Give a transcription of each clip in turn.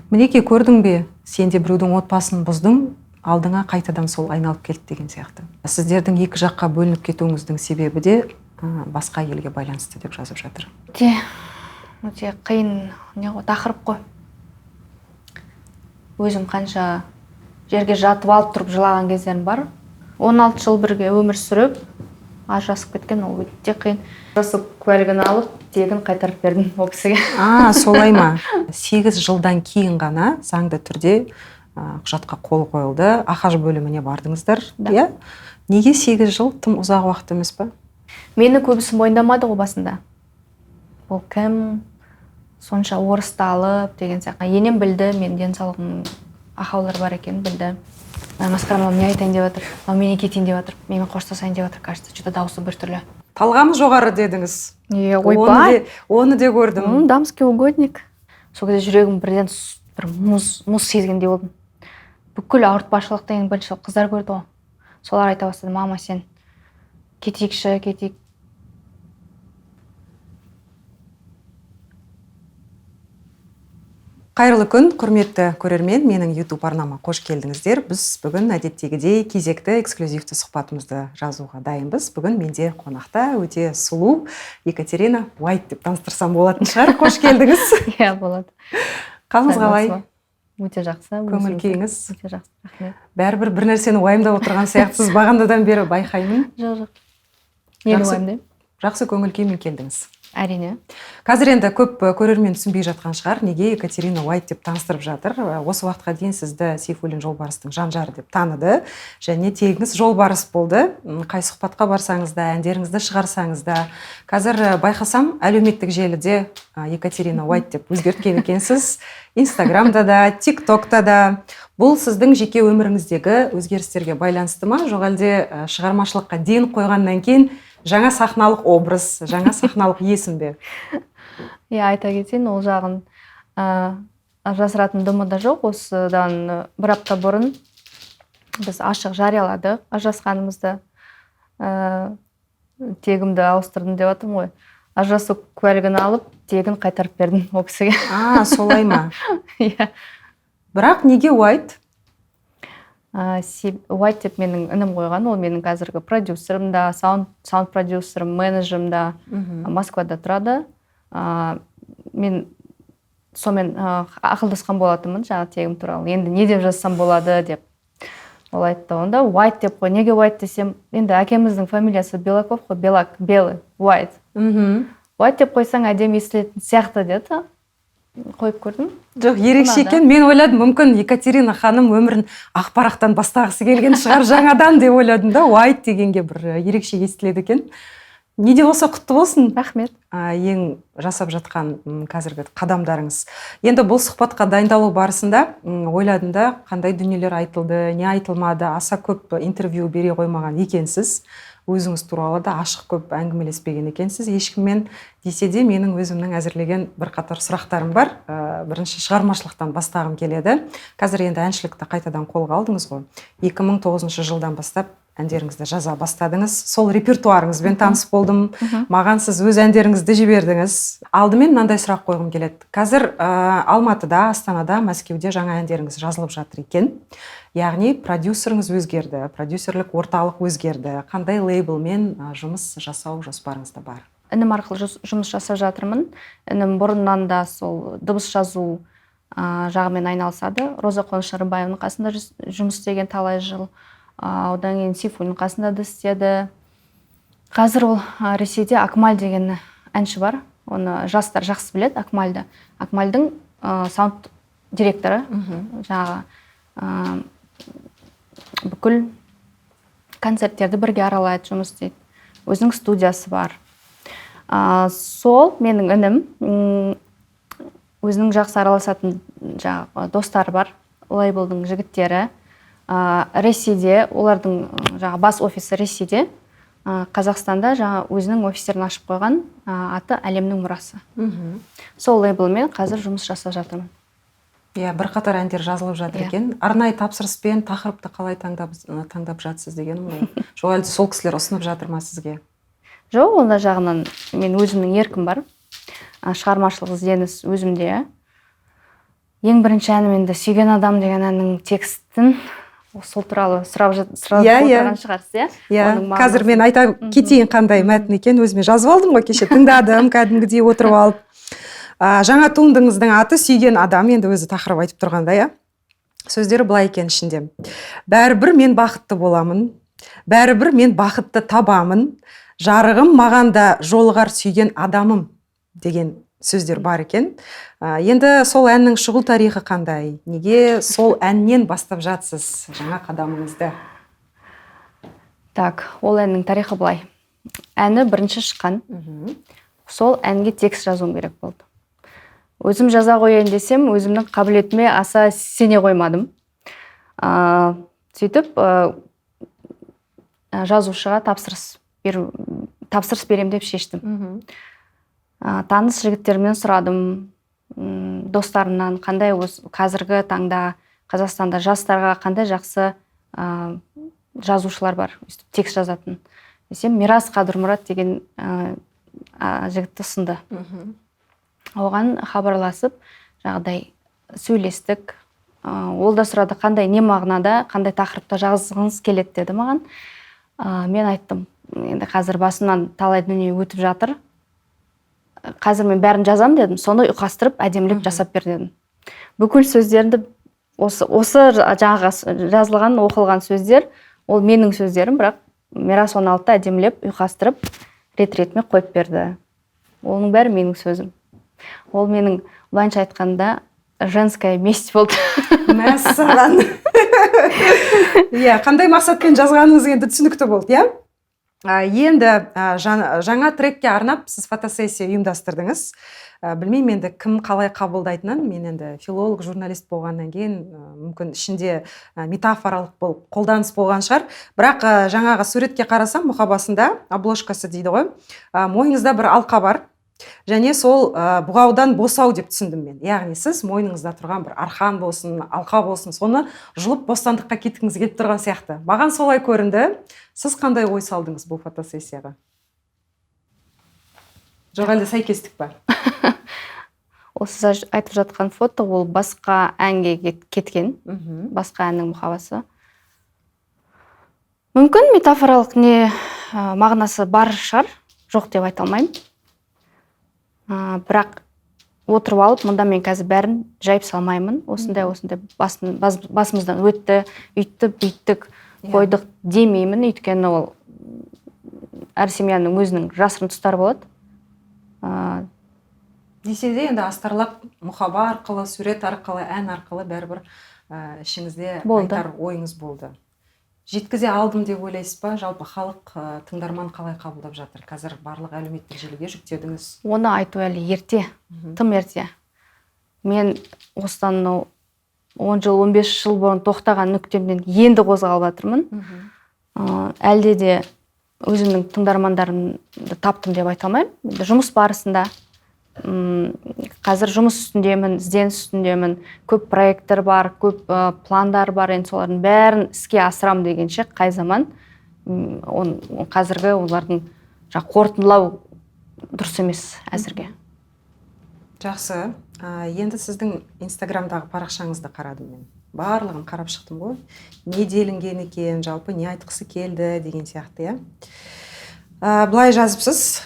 Мінекей көрдің бе, сен де біреудің отбасын бұздың, алдыңа қайтадан сол айналып келді деген сияқты. Сіздердің екі жаққа бөлініп кетуіңіздің себебі де басқа елге байланысты деп жазып жатыр. Өте қиын тақырып қой. Өзім қанша жерге жатып алып тұрып жылаған кездерім бар. 16 жыл бірге өмір сүріп, ажырасып кеткен, ол өте қиын. Жасып куәлігін алып, тегін қайтарып бердім ол кісіге. Солай ма? 8 жылдан кейін ғана заңды түрде құжатқа қол қойылды. Ахаж бөліміне бардыңыздар. Иә? Неге 8 жыл? Тым ұзақ уақыт емес па? Мені көбісі мойындамады ғой басында. Ол кім? Сонша орысты алып деген сияқты. Енем білді, мен денсаулығымның ақаулары бар екенін білді. Масқара, мынау не айтайын деп жатыр, мынау мен кетейін деп жатыр, менімен қоштасайын деп жатыр, кажется, что-то дауысы біртүрлі. Талғамы жоғары дедіңіз. Ойбай. Оны де көрдім. Дамский угодник. Сол кезде жүрегім бірден бір мұз сезгендей болдым. Бүкіл ауыртпашылық деген бірінші қыздар көрді ғой. Солар айта бастады, мама, сен кетейікші, кетейік. Қайырлы күн, құрметті көрермен, менің YouTube арнама қош келдіңіздер. Біз бүгін әдеттегідей кезекті эксклюзивті сұхбатымызды жазуға дайынбыз. Бүгін менде қонақта өте сұлу Екатерина Уайт деп таныстырсам болатын шығар. Қош келдіңіз. Иә, болады. Қалыңыз қалай? Өте жақсы. Көңіл күйіңіз? Өте жақсы, рахмет. Бәрібір бір нәрсені уайымдап отырған сияқтысыз, бағанадан бері байқаймын. Жоқ. Нені уайымдаймын? Жақсы көңіл күймен келдіңіз. Әрине. Қазір енді көп көрермен түсінбей жатқан шығар, неге Екатерина Уайт деп таныстырып жатыр. Осы уақытқа дейін сізді Сейфуллин Жолбарыстың жан-жары деп таныды, және тегіңіз Жолбарыс болды. Қай сұхбатқа барсаңыз да, әндеріңізді шығарсаңыз да. Қазір байқасам, әлеуметтік желіде Екатерина Уайт деп өзгерткен екенсіз. Инстаграмда да, ТикТокта да. Бұл сіздің жеке өміріңіздегі өзгерістерге байланысты ма, жоқ әлде шығармашылыққа ден қойғаннан кейін жаңа сахналық образ, жаңа сахналық есім бе? Айта кетейін, ол жағын жасыратындымы да жоқ. Осыдан бір апта бұрын біз ашық жарияладық ажырасқанымызды. Тегімді ауыстырдым деп атым ғой. Ажырасу куәлігін алып, тегін қайтарып бердім ол кісіге. Солай ма? Иә. Бірақ неге Уайт? Уайт деп менің інім қойған, ол менің қазіргі продюсерім да, саунд продюсерім, менеджерім да, Москвада тұрады. Мен сонымен ақылдасқан болатынмын жаңа тегім туралы. Енді не деп жазсам болады деп. Ол айтты, онда Уайт деп қой. Неге Уайт десем, енді әкеміздің фамилиясы Белаков қой, белый, Уайт. Уайт деп қойсаң әдемі естілетін сияқты деді. Қойып көрдім. Жоқ, ерекше екен. Мен ойладым, мүмкін Екатерина ханым өмірін ақпарақтан бастағысы келген шығар жаңадан деп ойладым да, Уайт дегенге бір ерекше естіледі екен. Не де болса құтты болсын. Рахмет. Ең жасап жатқан қазіргі қадамдарыңыз. Енді бұл сұхбатқа дайындалу барысында ойладым да, қандай дүниелер айтылды, не айтылмады, аса көп интервью бере қоймаған екенсіз. Өзіңіз туралы да ашық көп әңгімелеспеген екенсіз. Ешкіммен десе де менің өзімнің әзірлеген бір қатар сұрақтарым бар. Бірінші шығармашылықтан бастағым келеді. Қазір енді әншілікті қайтадан қолға алдыңыз ғой. 2009 жылдан бастап әндеріңізді жаза бастадыңыз. Сол репертуарыңызбен таныс болдым. Маған сіз өз әндеріңізді жібердіңіз. Алдымен мынандай сұрақ қойғым келеді. Қазір Алматыда, Астанада, Мәскеуде жаңа әндеріңіз жазылып жатыр екен. Яғни продюсеріңіз өзгерді, продюсерлік орталық өзгерді. Қандай лейблмен жұмыс жасау жоспарыңызда бар? Інім арқылы жұмыс жасап жатырмын. Інім бұрыннан да сол дыбыс жазу жағымен айналысады. Роза Қоныс Шарыбаеваның қасында жұмыс істеген талай жыл. Одан кейін Сейфуллин қасында да істеді. Қазір ол Ресейде Акмаль деген әнші бар. Оны жастар жақсы біледі, Акмальды. Акмальдың саунд директоры. Жаңағы бүкіл концерттерді бірге аралайды, жұмыс істейді. Өзінің студиясы бар. Сол менің інім өзінің жақсы араласатын достары бар, лейблдің жігіттері. Ресейде, олардың бас офисі Ресейде, Қазақстанда өзінің офистерін ашып қойған, аты Әлемнің мұрасы. Сол лейблмен қазір жұмыс жасап жатырмын. Бір қатар әндер жазылып жатыр екен. Арнайы тапсырыспен тақырыпты қалай таңдап жатсыз дегенім ғой. Жоқ әлде сол кісілер ұсынып жатыр ма сізге? Жоқ, онда жағынан мен өзімнің еркім бар. Шығармашылық ізденіс өзімде. ең бірінші әнім енді сүйген адам деген әннің текстін сол туралы сұрап отырған шығарсыз, иә? Қазір мен айта кетейін қандай мәтін екен, өзіме жазып алдым ғой, кеше тыңдадым, кәдімгідей отырып алып. Жаңа туындыңыздың аты сүйген адам, енді өзі тақырып айтып тұрғанда, иә? Сөздері былай екен ішінде. Бәрібір мен бақытты боламын, бәрібір мен бақытты табамын, жарығым мағанда жолығар сүйген адамым деген сөздер бар екен. Енді сол әннің шығу тарихы қандай? Неге сол әннен бастап жатсыз жаңа қадамыңызды? Так, ол әннің тарихы былай. Әні бірінші шыққан. Сол әнге текст жазуым керек болды. Өзім жаза қояйын десем, өзімнің қабілетіме аса сене қоймадым. Сөйтіп, жазушыға тапсырыс берем деп шештім. Таныс жігіттермен сұрадым, достарымнан қандай қазіргі таңда Қазақстанда жастарға қандай жақсы жазушылар бар, текст жазатын. Десем, Мирас Қадырмұрат деген жігітті ұсынды. Оған хабарласып, жағдай сөйлестік. Ол да сұрады, қандай не мағынада, қандай тақырыпта жазғыңыз келеді деді маған. Мен айттым, енді қазір басымнан талай дүние өтіп жатыр. Қазір мен бәрін жазам дедім, соны ұйқастырып, әдемілеп жасап бер дедім. Бүкіл сөздерді, осы жаңағы жазылған, оқылған сөздер, ол менің сөздерім, бірақ Мирас оны алды әдемілеп, ұйқастырып, рет-ретіме қойып берді. Оның бәрі менің сөзім. Ол менің былайынша айтқанда женская месть болды. Мәссаған. Иә, қандай мақсатпен жазғаныңыз енді түсінікті болды, иә? Енді жаңа трекке арнап сіз фотосессия ұйымдастырдыңыз. Білмеймін енді кім қалай қабылдайтынын, мен енді филолог, журналист болғаннан кейін мүмкін ішінде метафоралық болып қолданыс болған шығар. Бірақ жаңағы суретке қарасам, мұқабасында, обложкасы дейді ғой, мойныңызда бір алқа бар. Және сол бұғаудан босау деп түсіндім мен. Яғни сіз мойныңызда тұрған бір арқан болсын, алқа болсын, соны жұлып бостандыққа кеткіңіз келіп тұрған сияқты. Маған солай көрінді. Сіз қандай ой салдыңыз бұл фотосессияға? Жоқ әлде сәйкестік па? Ол сіз айтып жатқан фото, ол басқа әнге кеткен. Басқа әннің мұқабасы. Мүмкін метафоралық не мағынасы бар шығар, жоқ деп айта алмаймын. Бірақ отырып алып, мұнда мен қазір бәрін жайып салмаймын. Осындай басымыздан өтті, үйттік, бүйттік, қойдық демеймін. Өйткені ол әр семьяның өзінің жасырын тұстары болады. Десе де енді астарлап мұқаба арқылы, сурет арқылы, ән арқылы бәрібір ішіңізде айтар ойыңыз болды. Жеткізе алдым деп ойлайсыз ба? Жалпы халық, тыңдарман қалай қабылдап жатыр? Қазір барлық әлеуметтік желіге жүктедіңіз. Оны айту әлі ерте, тым ерте. Мен осыдан 10 жыл, 15 жыл бұрын тоқтаған нүктемнен енді қозғалып жатырмын. Әлде де өзімнің тыңдармандарымды таптым деп айта алмаймын. Жұмыс барысында қазір жұмыс үстіндемін, ізденіс үстіндемін, көп проекттер бар, көп пландар бар, енді солардың бәрін іске асырам дегенше қай заман қазіргі олардың қорытындылау дұрыс емес әзірге. Жақсы. Енді сіздің инстаграмдағы парақшаңызды қарадым мен. Барлығын қарап шықтым ғой. Не делінген екен, жалпы не айтқысы келді деген сияқты, иә. Былай жазыпсыз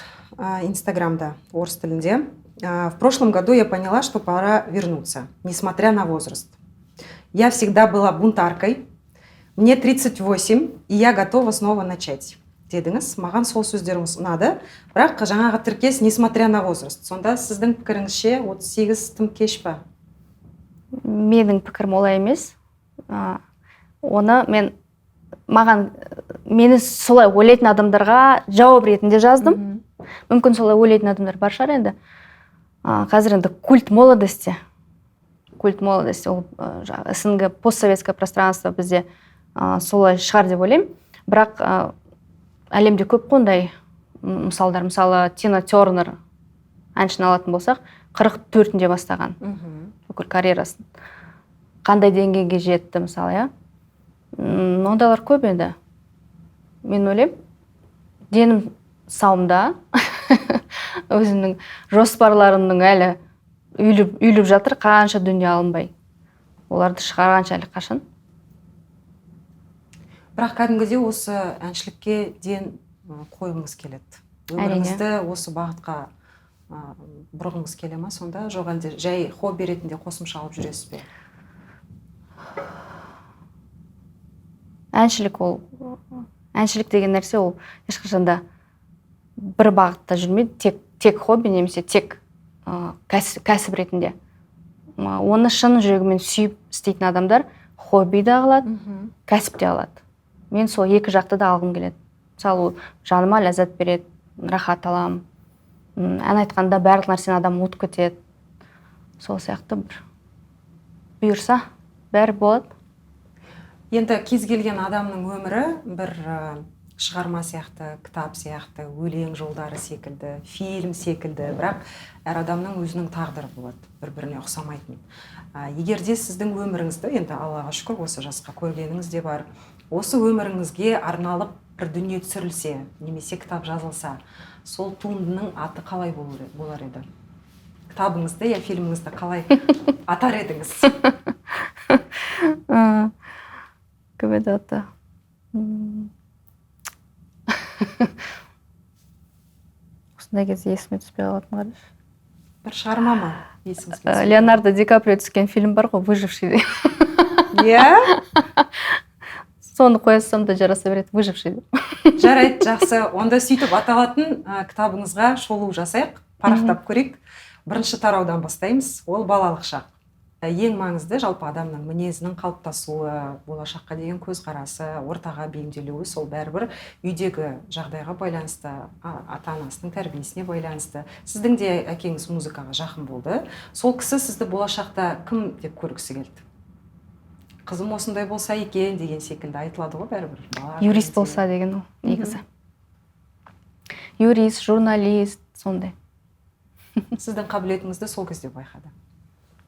инстаграмда, орыс тілінде. В прошлом году я поняла, что пора вернуться, несмотря на возраст. Я всегда была бунтаркой. Мне 38, и я готова снова начать. Дедіңіз, маған сол сөздеріңіз ұнады. Бірақ жаңағы тіркес, несмотря на возраст. Сонда сіздің пікіріңізше 38 тым кеш па? Менің пікірім олай емес. Оны мені солай ойлайтын адамдарға жауап ретінде жаздым. Мүмкін солай ойлайтын адамдар бар шығар енді. Қазір енді культ молодости, ол СНГ, постсоветское пространство бізде солай шығар деп ойлаймын. Бірақ әлемде көп қондай мысалдар. Мысалы, Тина Тернер әншіні алатын болсақ, 44-інде бастаған бүкіл карьерасын. Қандай деңгейге жетті, мысалы, ондайлар көп енді. Мен ойлаймын, денім сауымда, өзімнің жоспарларымның әлі үйліп жатыр, қанша дүние алынбай. Оларды шығарғанша әлі қашан. Бірақ кәдімгідей осы әншілікке ден қойғыңыз келеді. Өміріңізді осы бағытқа бұрғыңыз келе ма сонда? Жоқ әлде жай хобби ретінде қосымша алып жүресіз бе? Әншілік деген нәрсе ол ешқашанда бір бағытта жүрмейді, тек хобби немесе тек кәсіп ретінде. Оны шын жүрегімен сүйіп істейтін адамдар хобби де алады, кәсіп те алады. Мен сол екі жақты да алғым келеді. Мысалы, жаныма ләззат береді, рахат аламын. Ән айтқанда барлық нәрсені адам ұмытып кетеді. Сол сияқты бір бұйырса, бәрі болады. Енді кез келген адамның өмірі бір шығарма сияқты, кітап сияқты, өлең жолдары секілді, фильм секілді, бірақ әр адамның өзінің тағдыры болады, бір-біріне ұқсамайтын. Егерде сіздің өміріңізді, енді Аллаға шүкір, осы жасқа көргеніңіз де бар, осы өміріңізге арналып бір дүние түсірілсе, немесе кітап жазылса, сол туындының аты қалай болар еді? Кітабыңызды я фильміңізді қалай атар едіңіз? Кім еді аты? Осындай кезде есіме түспей қалатын қараш. Бір шығарма ма есіңіз келсе? Леонардо Ди Каприо түскен фильм бар ғой, «Выживший». Иә? Соны қоясам да жараса береді, «Выживший». Жарайды, жақсы. Онда сөйтіп аталатын кітабыңызға шолу жасайық, парақтап көрейік. Бірінші тараудан бастаймыз. Ол балалық шақ. Ең маңызды жалпы адамның мінезінің қалыптасуы, болашаққа деген көзқарасы, ортаға бейімделуі, сол бәрібір үйдегі жағдайға байланысты, ата-анасының тәрбиесіне байланысты. Сіздің де әкеңіз музыкаға жақын болды. Сол кісі сізді болашақта кім деп көргісі келді? Қызым осындай болса екен деген секілді айтылады ғой бәрібір. Юрист болса деген ол негізі. Юрист, журналист, сондай. Сіздің қабілетіңізді сол кезде байқады.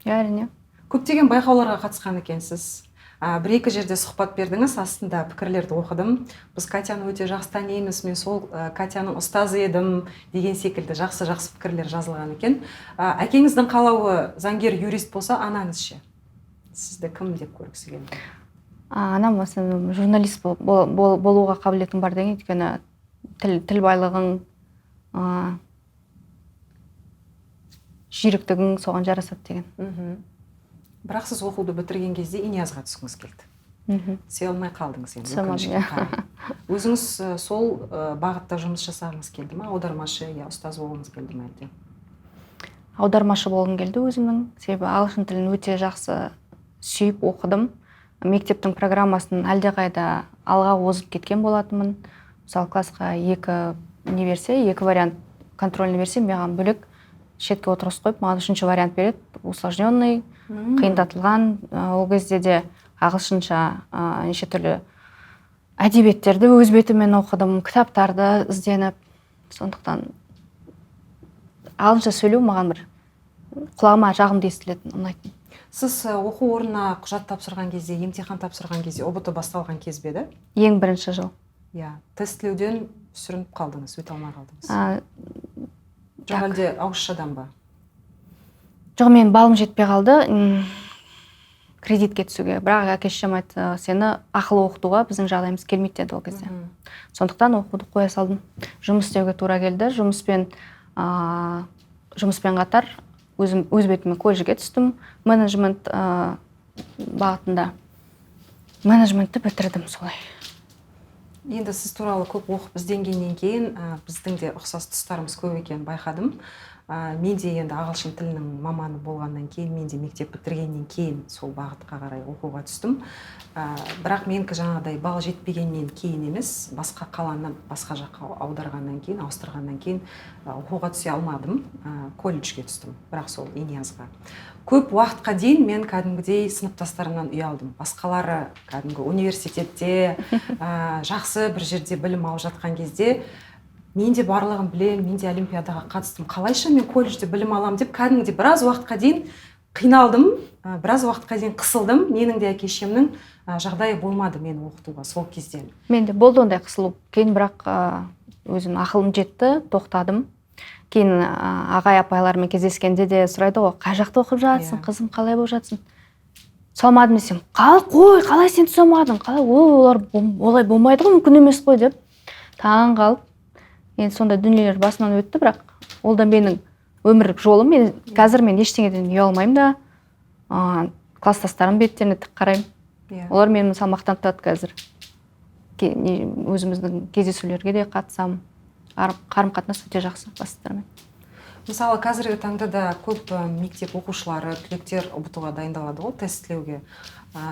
Әрине. Көптеген байқауларға қатысқан екенсіз. Бір-екі жерде сұхбат бердіңіз, астында пікірлерді оқыдым. Біз Катяны өте жақсы танимыз, мен сол Катяның ұстазы едім деген секілді жақсы пікірлер жазылған екен. Әкеңіздің қалауы заңгер, юрист болса, анаңыз ше? Сізді кім деп көргісі келді? Анам журналист болуға қабілетің бар деген, өйткені тіл байлығың, жүйріктігің соған жарасады деген. Бірақ сіз оқуды бітірген кезде Иниязға түскіңіз келді. Сей алмай қалдыңыз енді. Өзіңіз сол бағытта жұмыс жасағыңыз келді ма? Аудармашы, я ұстаз болғыңыз келді ме әлде? Аудармашы болғым келді өзімнің. Себебі ағылшын тілін өте жақсы сүйіп оқыдым. Мектептің программасын әлдеқайда алға озып кеткен болатынмын. Мысалы, классқа екі вариант контрольный берсе, маған бөлек шетке отырғыз қойып, маған үшінші вариант береді, усложненный, қиындатылған. Ол кезде де ағылшынша неше түрлі әдебиеттерді өз бетіммен оқыдым, кітаптарды ізденіп. Сондықтан ағылшынша сөйлеу маған бір құлағыма жағымды естілетін, ұнайтын. Сіз оқу орнына құжат тапсырған кезде, емтихан тапсырған кезде ұбт басталған кез бе еді? Ең бірінші жыл. Иә, тестілеуден сүрініп қалдыңыз, өте алмай қалдыңыз. Жоқ әлде ауызшадан ба? Жоқ, мен балым жетпей қалды кредитке түсуге. Бірақ әке-шешем айтты, сені ақылы оқытуға біздің жағдайымыз келмейді деді ол кезде. Сондықтан оқуды қоя салдым. Жұмыс істеуге тура келді. Жұмыспен қатар өз бетіме колледжге түстім. Менеджмент бағытында. Менеджментті бітірдім солай. Енді сіз туралы көп оқып ізденгеннен кейін біздің де ұқсас тұстарымыз көп екенін байқадым. Мен де енді ағылшын тілінің маманы болғаннан кейін, мен де мектеп бітіргеннен кейін сол бағытқа қарай оқуға түстім. Бірақ менікі жаңағыдай бал жетпегеннен кейін емес, басқа қаланы басқа жаққа аударғаннан кейін, ауыстырғаннан кейін оқуға түсе алмадым, колледжге түстім, бірақ сол Иниязға. Көп уақытқа дейін мен кәдімгідей сыныптастарымнан ұялдым. Басқалары кәдімгі университетте жақсы бір жерде білім алып жатқан кезде мен де барлығын білем, мен де олимпиадаға қатыстым. Қалайша мен колледжде білім алам деп кәдімгідей біраз уақытқа дейін қиналдым, біраз уақытқа дейін қысылдым. Менің де әке-шемнің жағдайы болмады мені оқытуға сол кезде. Менде болды ондай қысылу. Кейін бірақ өзім ақылым жетті, тоқтадым. кейін ағай апайлармен кездескенде де сұрайды ғой, қай жақта оқып жатсың, қызым, қалай болып жатсың? Салмадым десем, қалай сен түсе алмадың? Олар олай болмайды ғой, мүмкін емес қой деп. Таң қалып, енді сондай дүниелер басымнан өтті, бірақ ол да менің өмір жолым. Қазір мен ештеңеден ұялмаймын да, класстастарым беттеріне тік қараймын. Олар мені мысалы мақтан тұтады қазір. Өзіміздің кездесулерге де қатысамын. Қарым-қатынас өте жақсы класстастармен. Мысалы, қазіргі таңда да көп мектеп оқушылары, түлектер ұбытуға дайындалады ғой, тестілеуге.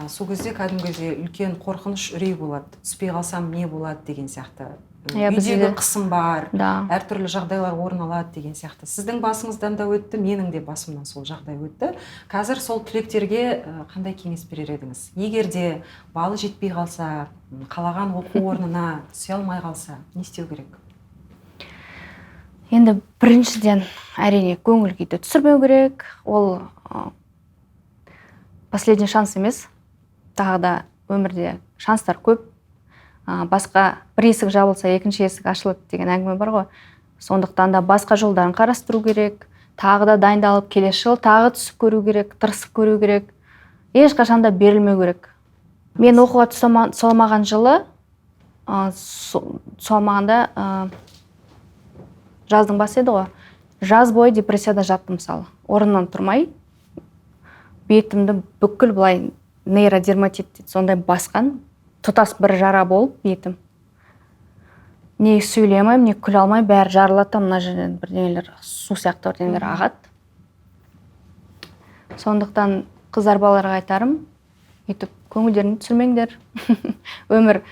Сол кезде кәдімгідей үлкен қорқыныш, үрей болады. Түспей қалсам не болады деген сияқты. Үйдегі қысым бар, әртүрлі жағдайлар орын алады деген сияқты. Сіздің басыңыздан да өтті, менің де басымнан сол жағдай өтті. Қазір сол түлектерге қандай кеңес берер едіңіз? Егер де балы жетпей қалса, қалаған оқу орнына түсе алмай қалса, не істеу керек? Енді біріншіден әрине көңіл күйді түсірмеу керек. Ол последний шанс емес. Тағы да өмірде шанстар көп. Басқа бір есік жабылса, екінші есік ашылады деген әңгіме бар ғой. Сондықтан да басқа жолдарын қарастыру керек. Тағы да дайындалып, келесі жыл тағы түсіп көру керек, тырысып көру керек. Ешқашан да берілмеу керек. Мен оқуға түсе алмаған жылы, салмағанда жаздың басы еді ғой. Жаз бойы депрессияда жаттым мысалы. Орнымнан тұрмай, бетімді бүкіл былай нейродерматит дейді, сондай басқан, тұтас бір жара болып бетім. Не сөйлемеймін, не күле алмай, бәрі жарылады, мына жерден бірдеңелер, су сияқты бірдеңелер ағады. Сондықтан қыздар балаларға айтарым, өйтіп көңілдерін түсірмеңдер. Өмір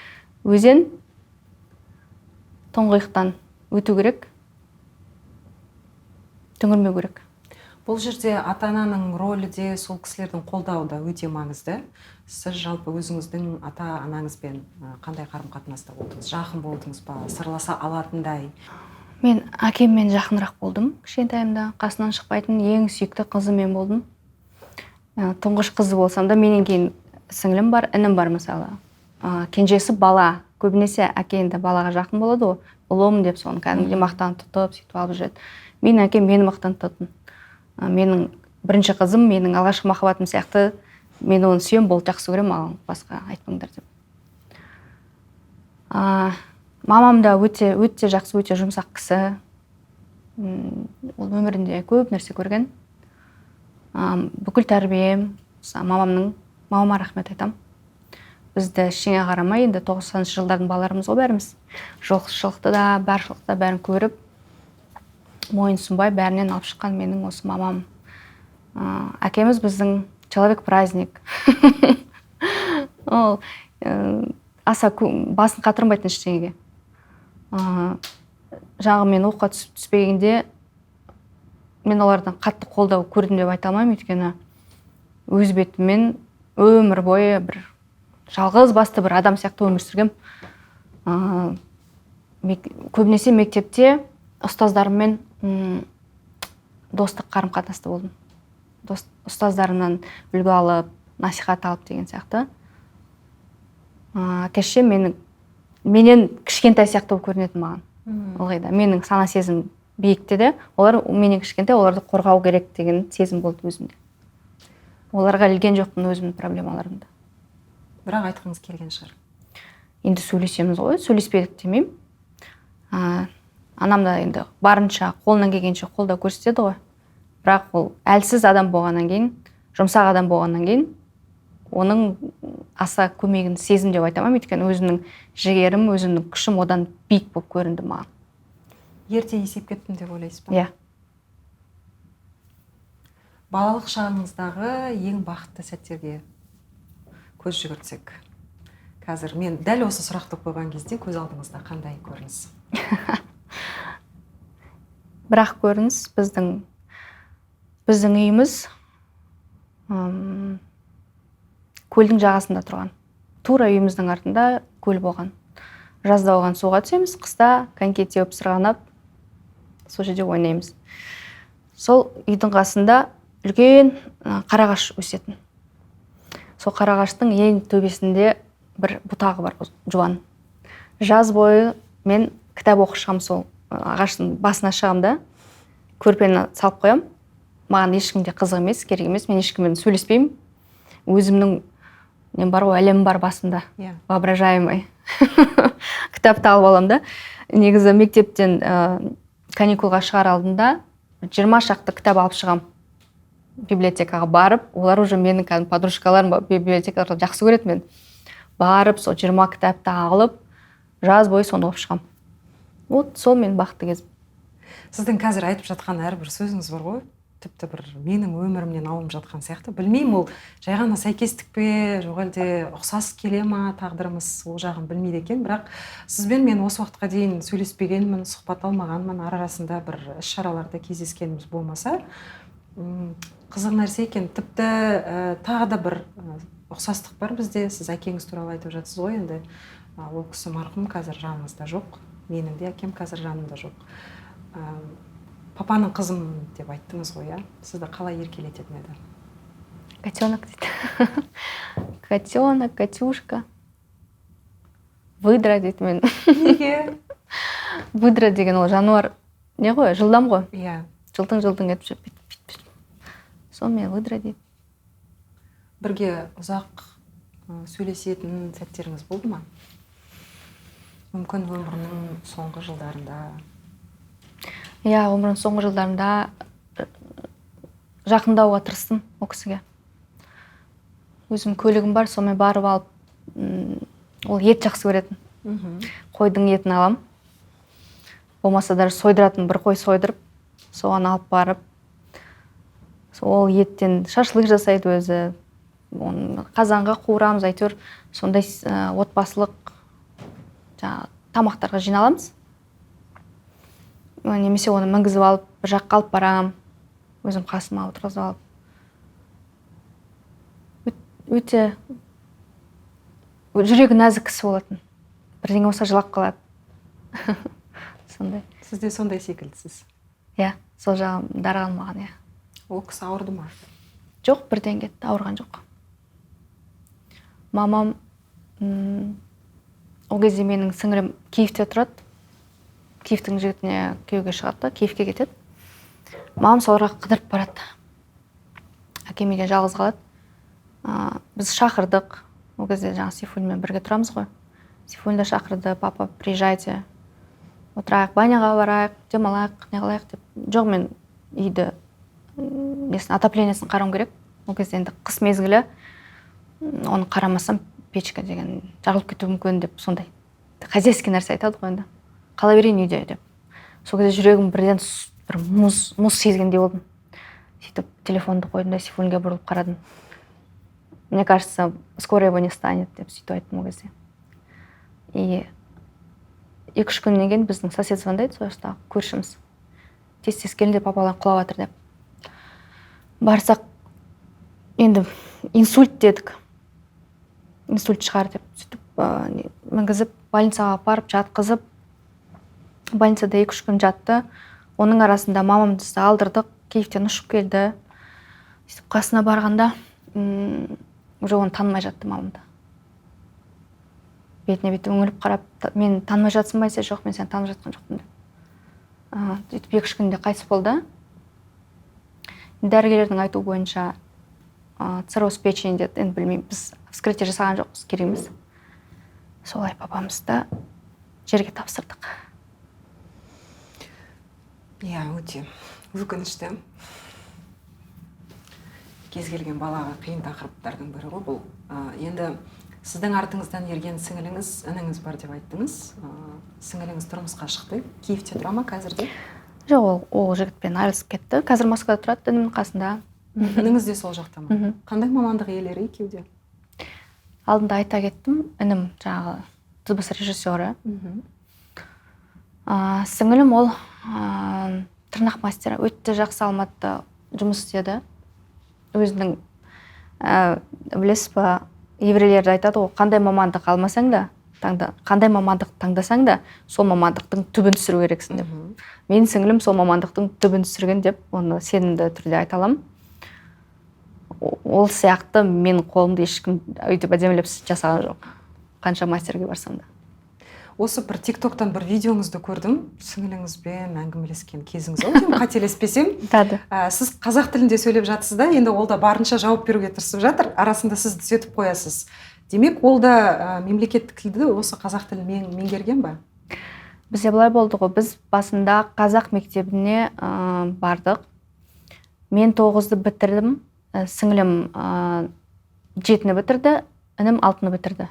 өзен, тұңғиықтан өту керек. Түңілмеу керек. Бұл жерде ата-ананың рөлі де, сол кісілердің қолдауы да өте маңызды. Сіз жалпы өзіңіздің ата-анаңызбен қандай қарым-қатынаста болдыңыз? Жақын болдыңыз ба? Сырласа алатындай? Мен әкеммен жақынырақ болдым кішкентайымда. Қасынан шықпайтын ең сүйікті қызы мен болдым. Тұңғыш қызы болсам да, менен кейін сіңілім бар, інім бар мысалы. Кенжесі бала. Көбінесе әке енді балаға жақын болады ғой. Ұлым деп соны кәдімгідей мақтан тұтып, сөйтіп алып жүреді. Менің әкем мені мақтан тұтатын. Менің бірінші қызым, менің алғашқы махаббатым сияқты, мен оны сүйем, бол жақсы көрем, ал басқа айтпаңдар деп. Мамам да өте жақсы, өте жұмсақ кісі. Ол өмірінде көп нәрсе көрген. Бүкіл тәрбием, мамама рахмет айтам. Бізді ештеңеге қарамай, енді 90-шы жылдардың балаларымыз ғой бәріміз. Жоқшылықты да, баршылықты да бәрін көріп, мойынсұнбай бәрінен алып шыққан менің осы мамам. Әкеміз біздің человек-праздник. Ол аса басын қатырмайтын ештеңеге. Жағы мен оқуға түспегенде мен олардан қатты қолдау көрдім деп айта алмаймын, өйткені өз бетіммен өмір бойы бір жалғыз басты бір адам сияқты өмір сүргем. Көбінесе мектепте ұстаздарыммен достық қарым-қатынаста болдым. Ұстаздарымнан үлгі алып, насихат алып деген сияқты. Әке-шешем менен кішкентай сияқты болып көрінетін маған. Ылғи да менің сана сезім биікте де, олар менен кішкентай, оларды қорғау керек деген сезім болды өзімде. Оларға ілген жоқпын өзімнің проблемаларымды. Бірақ айтқыңыз келген шығар. Енді сөйлесеміз ғой, сөйлеспедік демеймін. Анам да енді барынша қолынан келгенше қолдау көрсетеді ғой. Бірақ ол әлсіз адам болғаннан кейін, жұмсақ адам болғаннан кейін, оның аса көмегін сезім деп айтамын, өйткені өзімнің жігерім, өзімнің күшім одан биік болып көрінді маған. Ерте есеп кеттім деп ойлайсыз ба? Иә. Балалық шағыңыздағы ең бақытты сәттерге көз жүгіртсек. Қазір мен дәл осы сұрақты қойған кезде көз алдыңызда қандай көрініс? Бірақ көрініс біздің үйіміз көлдің жағасында тұрған. Тура үйіміздің артында көл болған. Жазда оған суға түсеміз, қыста коньки теуіп сырғанап, сол жерде ойнаймыз. Сол үйдің қасында үлкен қарағаш өсетін. Сол қарағаштың ең төбесінде бір бұтағы бар, жуан. Жаз бойы мен кітап оқып шығам, сол ағаштың басына шығам да, көрпені салып қоямын. Маған ешкім де қызық емес, керек емес. Мен ешкіммен сөйлеспеймін. Өзімнің нем бар ғой, әлемім бар басымда. Воображаемый. Кітапты алып аламын да. Негізі мектептен каникулға шығар алдында 20 шақты кітап алып шығам. Библиотекаға барып, олар уже менің кәдімгі подружкаларым, библиотекаларды жақсы көреді мен. Барып, сол 20 кітапты алып, жаз бойы соны оқып шығам. Вот сол мен бақытты кезім. Сіздің қазір айтып жатқан әрбір сөзіңіз бар ғой, тіпті бір менің өмірімнен алынып жатқан сияқты. Білмеймін, ол жай ғана сәйкестік пе, жоқ әлде ұқсас келе ма тағдырымыз, ол жағын білмейді екен. Бірақ сізбен мен осы уақытқа дейін сөйлеспегенмін, сұхбат алмағанмын, ара-арасында бір іс-шараларда кездескеніміз болмаса, қызық нәрсе екен. Тіпті тағы да бір ұқсастық бар бізде. Сіз әкеңіз туралы айтып жатсыз ғой, енді ол кісі марқұм, қазір жанымызда жоқ. Менің де әкем қазір жанымда жоқ. Папаның қызым деп айттыңыз ғой, сізді қалай еркелететін еді? Котенок дейді. Котенок, Катюшка. Выдра дейді мен. Неге? Выдра деген ол жануар не ғой, жылдам ғой. Иә. Жылдың етіп жүріп бүйтіп. Сол мен выдра дейді. Бірге ұзақ сөйлесетін сәттеріңіз болды ма? Мүмкін өмірінің соңғы жылдарында? Иә, өмірінің соңғы жылдарында жақындауға тырыстым ол кісіге. Өзім көлігім бар, сонымен барып алып, ол ет жақсы көретін. Қойдың етін алам. Болмаса даже сойдыратын, бір қой сойдырып, соған алып барып, ол еттен шашлық жасайды өзі. Қазанға қуырамыз, әйтеуір сондай отбасылық тамақтарға жиналамыз. Немесе оны мінгізіп алып, бір жаққа алып барам, өзім қасыма отырғызып алып. Өте жүрегі нәзік кісі болатын. Бірдеңе болса жылап қалады. Сондай. Сіз де сондай секілдісіз. Иә, сол жағым дарыған маған, иә. Ол кісі ауырды ма? Жоқ, бірден кетті, ауырған жоқ. Мамам ол кезде менің сіңірім Киевте тұрады. Киевтің жігітіне күйеуге шығады, Киевке кетеді. Мамам соларға қыдырып барады. Әкем үйде жалғыз қалады. Біз шақырдық. Ол кезде жаңа Сейфуллинмен бірге тұрамыз ғой. Сейфуллинді шақырды, папа, приезжайте. Отырайық, баняға барайық, демалайық, не қылайық деп. Жоқ, мен үйді отоплениясын қарауым керек. Ол кезде енді қыс мезгілі, оны қарамасам печка деген жағылып кетуі мүмкін деп, сондай хозяйский нәрсе айтады ғой енді. Қала берейін үйде деп. Сол кезде жүрегім бірден бір мұз сезгендей болдым. Сөйтіп телефонды қойдым да Сейфуллинге бұрылып қарадым. Мне кажется, скоро его не станет деп сөйтіп айттым ол кезде. И 2-3 күннен кейін біздің сосед звондайды, сол жақтағы көршіміз. Тез келінде папалар құлап жатыр деп. Барсақ, енді инсульт дедік. Инсульт шығар деп. Сөйтіп мінгізіп, больницаға апарып, жатқызып, больницада 2-3 күн жатты. Оның арасында мамамды алдырдық, Киевтен ұшып келді. Сөйтіп қасына барғанда, уже оны танымай жатты мамамды. Бетіне беті өңіліп қарап, мен танымай жатсың ба десе, жоқ, мен сені танып жатқан жоқпын деп. Сөйтіп 2-3 күнде қайтыс болды. Дәрігерлердің айтуы бойынша цирроз печени деді. Енді білмеймін, біз вскрытие жасаған жоқпыз, кереміз. Солай папамызды жерге тапсырдық. Иә, өте өкінішті. Кез келген балаға қиын тақырыптардың бірі ғой бұл. Енді сіздің артыңыздан ерген сіңіліңіз, ініңіз бар деп айттыңыз. Сіңіліңіз тұрмысқа шықты. Киевте тұра ма қазірде? Жоқ, ол жігітпен айырылысып кетті. Қазір Москвада тұрады, інімнің қасында. Ініңіз де сол жақта ма? Қандай мамандық иелері екеуде? Алдында айта кеттім, інім жаңағы дыбыс режиссері. Сіңілім ол тырнақ мастері, өте жақсы Алматыда жұмыс істеді. Өзінің, білесіз ба, еврейлерді айтады, қандай мамандық алмасаң да, қандай мамандық таңдасаң да, сол мамандықтың түбін түсіру керексің деп. Мен сіңілім сол мамандықтың түбін түсірген деп, оны сенімді түрде айта аламын. Ол сияқты мен қолымды ешкім өйтіп әдемілеп жасаған жоқ. Қанша мастерге барсам да. осы бір тиктоктан бір видеоңызды көрдім, сіңіліңізбен әңгімелескен кезіңіз ол деймін, қателеспесем. Сіз қазақ тілінде сөйлеп жатсыз да, енді ол да барынша жауап беруге тырысып жатыр, арасында сіз түзетіп қоясыз. Демек, ол да мемлекеттік тілді осы қазақ тілін меңгерген ба? Бізде былай болды ғой, біз басында қазақ мектебіне бардық. Мен 9-ды бітірдім, сіңілім 7-ні бітірді, інім 6-ны бітірді.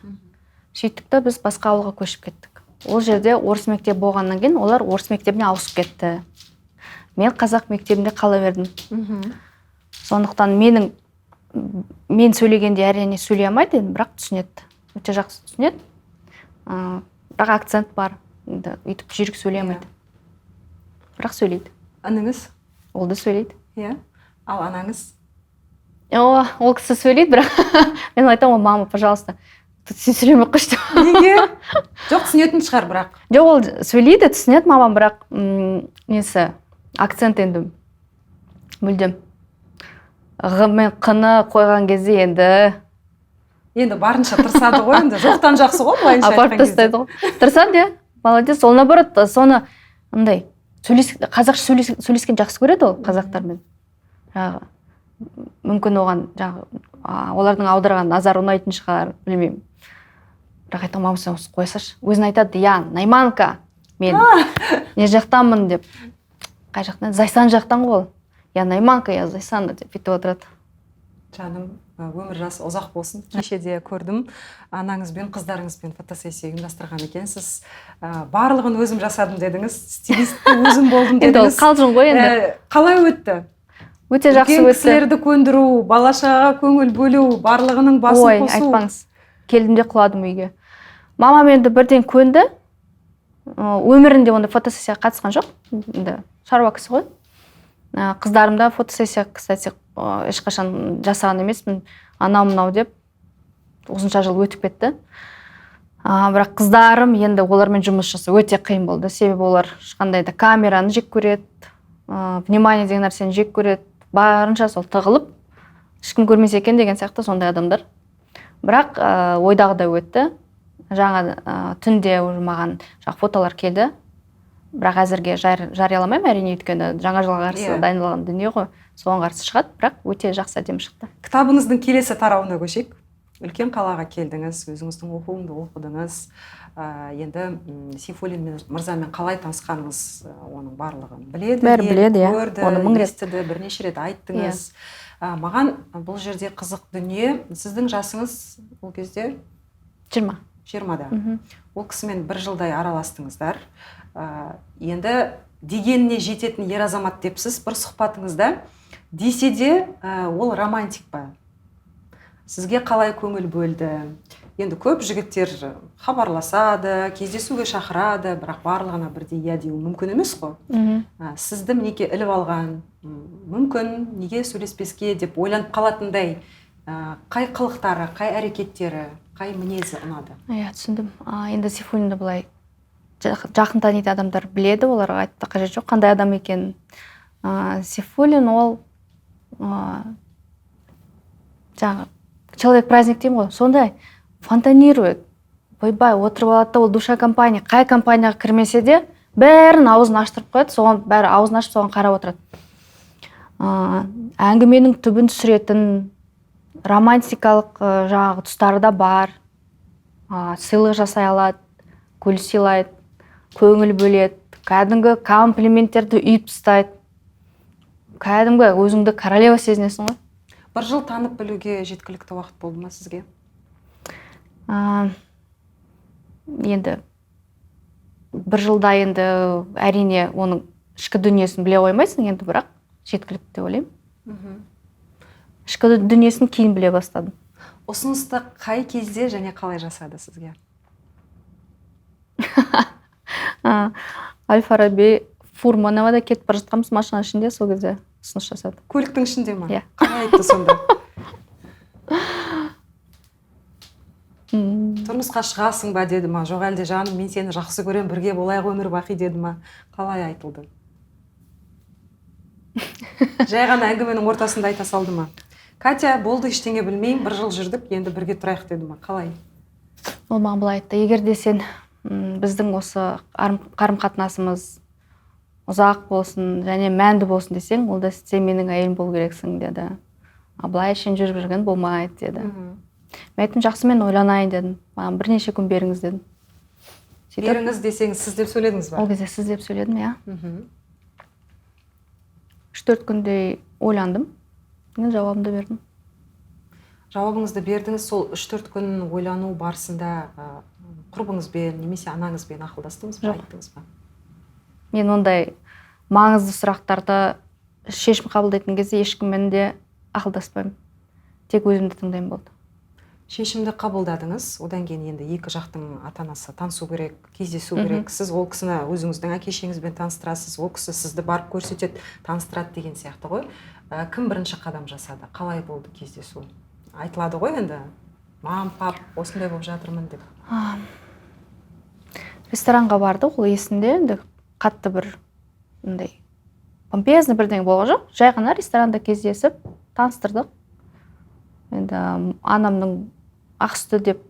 Сөйттік та біз басқа ауылға көшіп кеттік. Ол жерде орыс мектебі болғаннан кейін олар орыс мектебіне ауысып кетті. Мен қазақ мектебінде қала бердім. Сондықтан мен сөйлегенде әрине сөйлей алмайды, бірақ түсінеді. Өте жақсы түсінеді. Бірақ акцент бар. Өйтіп жүйрік сөйлей алмайды. Бірақ сөйлейді. Аныңыз? Ол да сөйлейді. Иә. Ал анаңыз? Ол кісі сөйлейді, бірақ мен айтамын, мама, пожалуйста, сен сөйлемей қойшы деп. Неге? Жоқ, түсінетін шығар, бірақ. Жоқ, ол сөйлейді, түсінеді мамам, бірақ несі, акцент енді мүлдем. Мен қыны қойған кезде енді барынша тырысады ғой, енді жоқтан жақсы ғой, былайынша айтқан кезде. Апарып тастайды ғой. Тырысады, молодец. Ол наоборот, соны андай қазақша сөйлескен жақсы көреді ол қазақтармен. Мүмкін оған олардың аударған назар ұнайтын шығар, білмеймін. Бірақ айтам, мама, сен қойсашы. Өзін айтады, Найманка, мен не жақтанмын деп. Қай жақтан? Зайсан жақтан ғой. Найманка, Зайсан деп бүйтіп отырады. Жаным, өмір жасы ұзақ болсын. Кешеде көрдім, анаңызбен, қыздарыңызбен фотосессия ұйымдастырған екенсіз. Барлығын өзім жасадым дедіңіз, стилистті өзім болдым дедіңіз. Қалжың ғой енді. Қалай өтті? Өте жақсы өтті. Үлкен кісілерді көндіру, балашаға көңіл бөлу, барлығының басын қосу. Ой, айтпаңыз. Келдім де құладым үйге. Мамам енді бірден көнді. Өмірінде онда фотосессияға қатысқан жоқ. Шаруа кісі ғой. Қыздарым да фотосессия, кстати, ешқашан жасаған емеспін. Анау-мынау деп ұзынша жыл өтіп кетті. Бірақ қыздарым енді олармен жұмыс жасау өте қиын болды. Себебі олар ешқандай да камераны жек көреді, внимание деген нәрсені жек көреді. Барынша сол тығылып, ешкім көрмесе екен деген сияқты сондай адамдар. Бірақ ойдағыдай өтті. Жаңа түнде маған фотолар келді. Бірақ әзірге жарияламаймын, әрине, өйткені жаңа жылға қарсы дайындалған дүние ғой. Соған қарсы шығады, бірақ өте жақсы әдемі шықты. Кітабыңыздың келесі тарауына көшейік. Үлкен қалаға келдіңіз, өзіңіздің оқуыңды оқыдыңыз. Енді Сейфуллин мырзамен қалай танысқаныңыз, оның барлығын біледі. Бәрі біледі, көрді, естіді, бірнеше рет айттыңыз. Маған бұл жерде қызық дүние, сіздің жасыңыз ол кезде 20-да. Ол кісімен бір жылдай араластыңыздар. Енді дегеніне жететін ер азамат депсіз бір сұхбатыңызда, десе де ол романтик па? Сізге қалай көңіл бөлді? Енді көп жігіттер хабарласады, кездесуге шақырады, бірақ барлығына бірдей иә деу мүмкін емес қой. Сізді неге іліп алған, мүмкін неге сөйлеспеске деп ойланып қалатындай қай қылықтары, қай әрекеттері, қай мінезі ұнады? Түсіндім. Енді Сейфуллинді былай жақын таниды адамдар біледі, оларға айтты қажет жоқ, қандай адам екенін. Сейфуллин ол человек-праздник деймін ғой, сондай фонтанирует, ойбай, отырып алады да, ол душа компания, қай компанияға кірмесе де, бәрін аузын аштырып қояды, соған бәрі аузын ашып соған қарап отырады. Әңгіменің түбін түсіретін, романтикалық жаңағы тұстары да бар, сыйлық жасай алады, гүл сыйлайды, көңіл бөледі, кәдімгі комплименттерді үйіп тастайды. Кәдімгі өзіңді королева сезінесің ғой. Бір жыл танып білуге жеткілікті уақыт болды ма сізге? Енді бір жылда енді әрине оның ішкі дүниесін біле қоймайсың, енді бірақ жеткілікті деп ойлаймын. Ішкі дүниесін кейін біле бастадым. Ұсынысты қай кезде және қалай жасады сізге? Әл-Фараби, Фурмановада кетіп бара жатқанбыз машина ішінде, сол кезде ұсыныс жасады. Көліктің ішінде ма? Иә. Қалай айтты сонда? Тұрмысқа шығасың ба деді ма? Жоқ әлде жаным, мен сені жақсы көрем, бірге болайық өмір бақи деді ма? Қалай айтылды? Жай ғана әңгіменің ортасында айта салды ма? Катя, болды, ештеңе білмеймін, бір жыл жүрдік, енді бірге тұрайық деді ма? Қалай? Ол маған былай айтты, егер де сен біздің осы қарым қатынасымыз ұзақ болсын және мәнді болсын десең, ол да сен менің әйелім болу керексің деді. Былай шен жүріп жүрген болмайды деді. Мен айттым, жақсы, мен ойланайын дедім. Маған бірнеше күн беріңіз дедім. Беріңіз десеңіз, сіз деп сөйледіңіз ба? Ол кезде сіз деп сөйледім, иә. 3-4 күндей ойландым. Мен жауабымды бердім. Жауабыңызды бердіңіз, сол 3-4 күн ойлану барысында құрбыңызбен, немесе анаңызбен ақылдастыңыз ба, айттыңыз ба? Мен ондай маңызды сұрақтарды шешім қабылдайтын кезде ешкіммен де ақылдаспаймын. Тек өзімді тыңдаймын болды. Шешімді қабылдадыңыз, одан кейін енді екі жақтың ата-анасы танысу керек, кездесу керек. Сіз ол кісіні өзіңіздің әке-шеңізбен таныстырасыз, ол кісі сізді барып көрсетеді, таныстырады деген сияқты ғой. Кім бірінші қадам жасады? Қалай болды кездесу? Айтылады ғой енді, мам, пап, осындай болып жатырмын деп. Ресторанға барды, ол есінде, енді қатты бір андай помпезный бірдеңе болған жоқ. Жай ғана ресторанда кездесіп, таныстырдық. Енді анамның ақсүті деп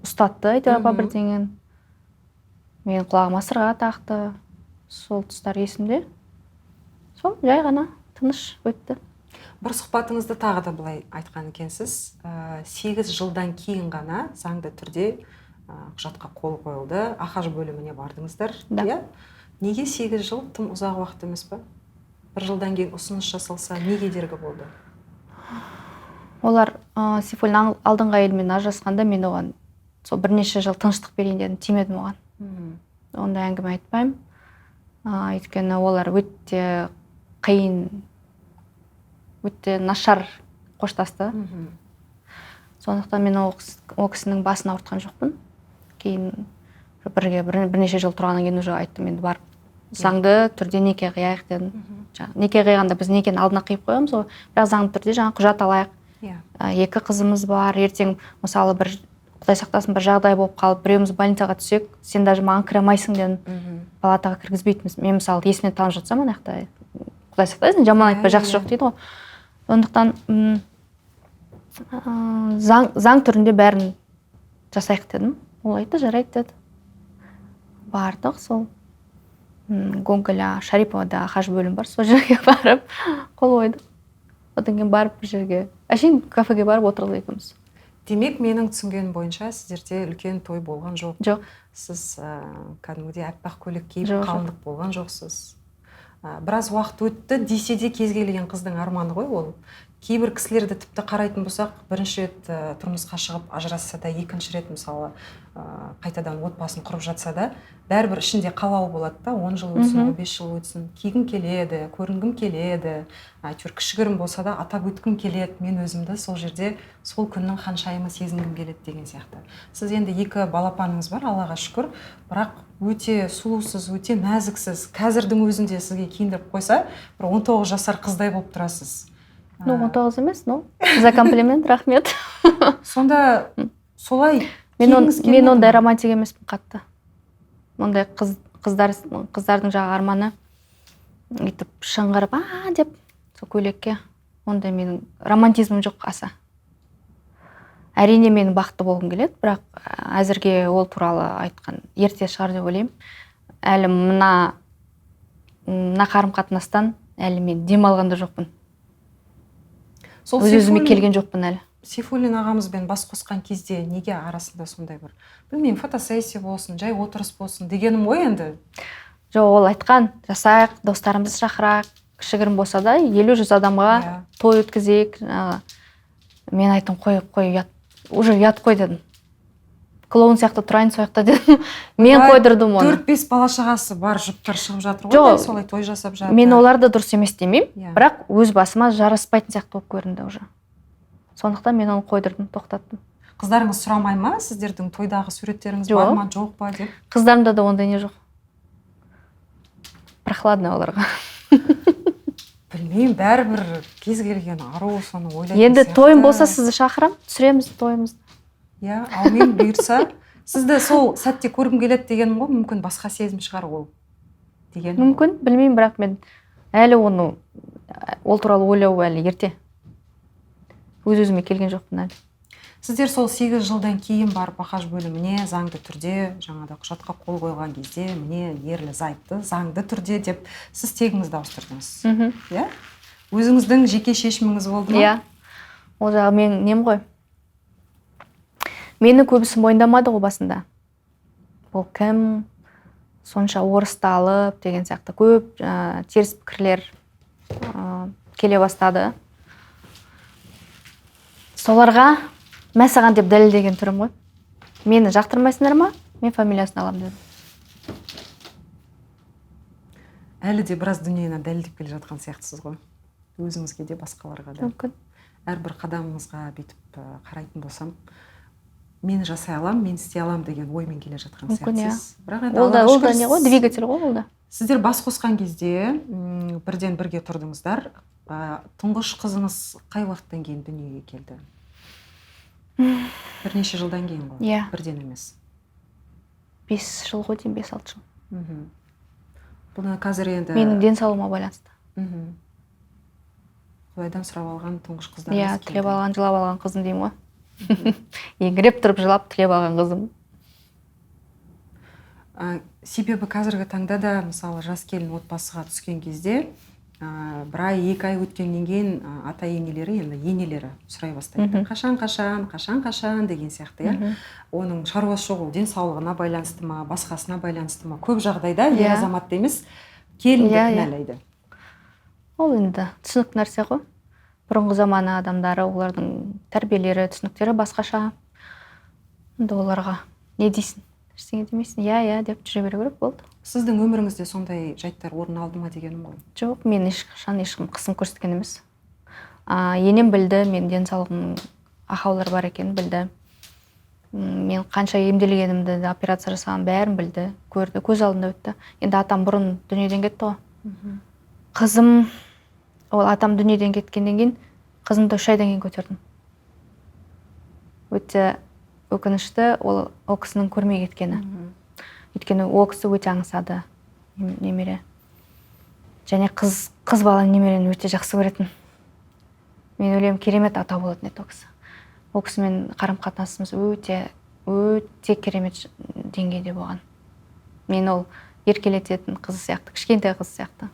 ұстатты, әйтеуір бірдеңен. Мен құлағыма сырға тақты. Сол тұстар есімде. Сол жай ғана тыныш өтті. Бір сұхбатыңызды тағы да былай айтқан екенсіз. 8 жылдан кейін ғана заңды түрде құжатқа қол қойылды. Ахаж бөліміне бардыңыздар. Неге 8 жыл? Тым ұзақ уақыт емес пе? 1 жылдан кейін ұсыныс жасалса, не кедергі болды? Олар Сейфуллин алдыңғы әйелімен ажырасқанда мен оған сол бірнеше жыл тыныштық берейін дедім, тимедім оған. Ондай әңгіме айтпаймын. Өйткені олар өте қиын, өте нашар қоштасты. Сондықтан мен ол кісінің басын ауыртқан жоқпын. Кейін бірнеше жыл тұрғаннан кейін уже айттым, енді барып заңды түрде неке қияйық дедім. Неке қиғанда біз некені алдына қиып қоямыз, бірақ заңды түрде жаңа құжат алайық. 2 қызымыз бар, ертең мысалы бір Құдай сақтасын бір жағдай болып қалып, біреуміз больницаға түсек, сен даже маған кіре алмайсың дедім. Палатаға кіргізбейтінбіз. Мен мысалы есімнен танып жатсам, ана жақта Құдай сақтасын, жаман айтпай жақсы жоқ дейді ғой. Сондықтан заң түрінде бәрін жасайық дедім. Ол айтты, жарайды деді. Бардық, сол Гоголя, Шариповада ахаж бөлім бар, сол жерге барып қол қойдық. Одан кейін барып бір жерге, әшейін кафеге барып отырдық екеуміз. Демек, менің түсінгенім бойынша сіздерде үлкен той болған жоқ. Жоқ. Сіз кәдімгідей аппақ көйлек киіп қалыңдық болған жоқсыз. Біраз уақыт өтті, десе де кез келген қыздың арманы ғой ол. Кейбір кісілерді тіпті қарайтын болсақ, бірінші рет тұрмысқа шығып ажырасса да, екінші рет мысалы қайтадан отбасын құрып жатса да, бәрібір ішінде қалауы болады да, 10 жыл өтсін, 15 жыл өтсін, кигім келеді, көрінгім келеді, әйтеуір кішігірім болса да атап өткім келеді, мен өзімді сол жерде сол күннің ханшайымы сезінгім келеді деген сияқты. Сіз енді 2 балапаныңыз бар, Аллаға шүкір, бірақ өте сұлусыз, өте нәзіксіз. Қазірдің өзінде сізге киіндіріп қойса, бір 19 жасар қыздай болып тұрасыз. 19 емес, за комплимент, рахмет. Сонда солай мен ондай романтик емеспін қатты. Ондай қыздардың жағы арманы өйтіп шыңғырып, деп сол көйлекке. Ондай менің романтизмім жоқ аса. Әрине менің бақытты болғым келеді, бірақ әзірге ол туралы айтқан ерте шығар деп ойлаймын. Әлі мына қарым қатынастан әлі мен демалғанда жоқпын. Өз-өзіме келген жоқпын әлі. Сейфуллин ағамызбен бас қосқан кезде неге арасында сондай бір, білмеймін, фотосессия болсын, жай отырыс болсын дегенім ғой енді? Жоқ, ол айтқан, жасайық, достарымызды шақырайық, кішігірім болса да 50-100 адамға той өткізейік. Мен айттым, қой, уже ұят қой дедім. Клоун сияқты тұрайын сояқта дедім. Мен қойдырдым оны. 4-5 бала-шағасы бар жұптар шығып жатыр ғой, солай той жасап жатыр. Мен оларды дұрыс емес демеймін, бірақ өз басыма жараспайтын сияқты болып көрінді уже. Сондықтан мен оны қойдырдым, тоқтаттым. Қыздарыңыз сұрамай ма, сіздердің тойдағы суреттеріңіз бар ма, жоқ па деп? Қыздарымда да ондай не жоқ. Прохладно оларға. Білмеймін, бәрібір кез келген ару соны ойлайтын сияқты. Енді тойым болса сізді шақырам, түсіреміз тойымызды. Аумен бұйырса, сізді сол сәтте көргім келеді дегенім ғой, мүмкін басқа сезім шығар ол. Мүмкін, білмеймін, бірақ мен әлі оны, ол туралы ойлау әлі ерте. Өз-өзіме келген жоқпын әлі. Сіздер сол 8 жылдан кейін барып бақаш бөліміне заңды түрде жаңағыда құжатқа қол қойған кезде міне ерлі зайыпты заңды түрде деп сіз тегіңізді ауыстырдыңыз. Иә? Өзіңіздің жеке шешіміңіз болды ма? Иә. Ол жағы мен нем ғой. Мені көбісі мойындамады ғой басында. Бұл кім? Сонша орысты алып деген сияқты көп теріс пікірлер келе бастады. Соларға мә саған деп дәлелдеген түрім ғой. Мені жақтырмайсыңдар ма? Мен фамилиясын аламын дедім. Әлі де біраз дүниені дәлелдеп келе жатқан сияқтысыз ғой. Өзіңізге де басқаларға да. Мүмкін. Әрбір қадамыңызға бүйтіп қарайтын болсам, мен жасай аламын, мен істей аламын деген оймен келе жатқан сияқтысыз. Бірақ енді ол да не ғой, двигатель ғой ол да. Сіздер бас қосқан кезде бірден бірге тұрдыңыздар. Тұңғыш қызыңыз қай уақыттан кейін дүниеге келді? Бірнеше жылдан кейін ғой? Иә. Бірден емес. 5 жыл ғой деймін, 5-6 жыл. Бұны қазір енді... Менің денсаулығыма байланысты. Құдайдан сұрап алған тұңғыш қыздарыңыз келді. Иә, тілеп алған, жылап алған қызым деймін ғой. Еңгіреп тұрып жылап тілеп алған қызым. Себебі қазіргі таңда да мысалы жас келін отбасыға түскен кезде бір ай, 2 ай өткеннен кейін ата енелері, енді енелері сұрай бастайды. Қашан деген сияқты, иә. Оның шаруасы жоқ, ол денсаулығына байланысты ма, басқасына байланысты ма, көп жағдайда ер азаматты емес, келінді кінәлайды. Ол енді түсінікті нәрсе ғой. Бұрынғы заманы адамдары, олардың тәрбиелері, түсініктері басқаша. Енді оларға не дейсің? Ештеңе демейсің, иә деп жүре беру керек болды. Сіздің өміріңізде сондай жайттар орын алды ма дегенім ғой? Жоқ, мен ешқашан қысым көрсеткен емес. Енем білді, мен денсаулығымның ақаулары бар екенін білді. Мен қанша емделгенімді, операция жасаған бәрін білді, көрді, көз алдында өтті. Енді атам бұрын дүниеден кетті ғой. Қызым, ол атам дүниеден кеткеннен кейін, қызымды 3 айдан кейін көтердім. Өте өкінішті ол кісінің көрмей кеткені. Өйткені ол кісі өте аңсады немере. Және қыз баланы немерені өте жақсы көретін. Мен ойлаймын, керемет ата болатын еді ол кісі. Ол кісімен қарым-қатынасымыз өте керемет деңгейде болған. Мен ол еркелететін қыз сияқты, кішкентай қыз сияқты.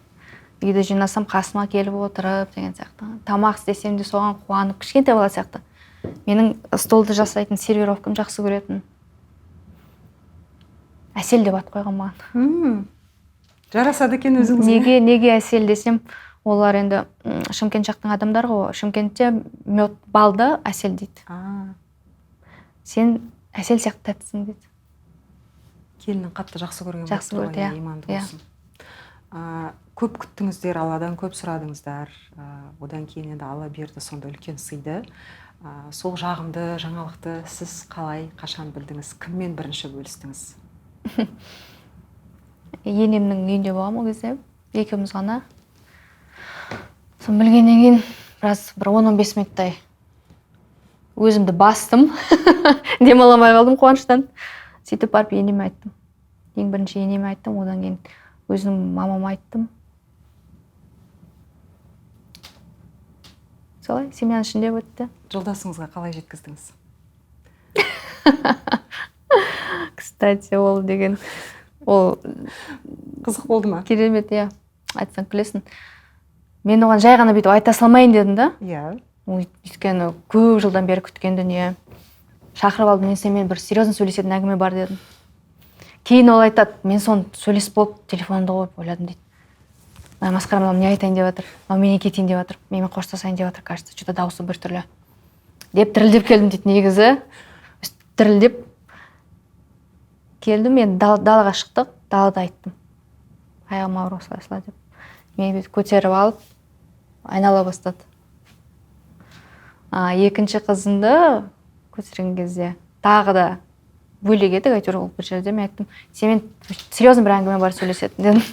Үйді жинасам қасыма келіп отырып деген сияқты. Тамақ істесем де соған қуанып, кішкентай бала сияқты. Менің столды жасайтын сервировкам жақсы көретін. Әсел деп ат қойған маған. Жарасады екен өзіңізге. Неге әсел десем, олар енді Шымкент жақтың адамдары ғой. Шымкентте мед балды әсел дейді. Сен әсел сияқты тәттісің дейді. Келіннің қатты жақсы көрген жақсы көрді, иә. Иманды болсын. Көп күттіңіздер, Алладан көп сұрадыңыздар. Одан кейін енді Алла берді сонда үлкен сыйды. Сол жағымды жаңалықты сіз қалай, қашан білдіңіз? Кіммен бірінші бөлістіңіз? Енемнің үйінде болғам ол кезде, екеуміз ғана. Сон білгеннен кейін бір 10-15 минуттай өзімді бастым. Демаламай қалдым қуаныштан. Сөйтіп барып енеме айттым. Ең бірінші енеме айттым, одан кейін өзім мамама айттым. Солай, семьяның ішінде өтті. Жолдасыңызға қалай жеткіздіңіз? Кстати, ол деген, ол қызық болды ма? Керемет, иә. Айтсаң күлесің. Мен оған жай ғана бүйтіп айта салмайын дедім да. Иә. Өйткені көп жылдан бері күткен дүние. Шақырып алдым, мен сенімен бір серьезно сөйлесетін әңгіме бар дедім. Кейін ол айтады, мен соны сөйлесіп болып телефонды қойып ойладым дейді. Масқарамнан не айтайын деп жатыр, менен кетейін деп жатыр, менімен қоштасайын деп жатыр, кажется, что-то дауысы бір түрлі. Деп дірілдеп келдім дейді, негізі. Дірілдеп келдім, мен далаға шықтық, далада айттым. Аяғым ауыр осылай деп. Мен көтеріп алып, айнала бастады. Екінші қызымды көтерген кезде тағы да бөлек едік, әйтеуір ол бір жерде. Мен айттым, сенімен серьезно бір әңгіме бар сөйлесетін дедім.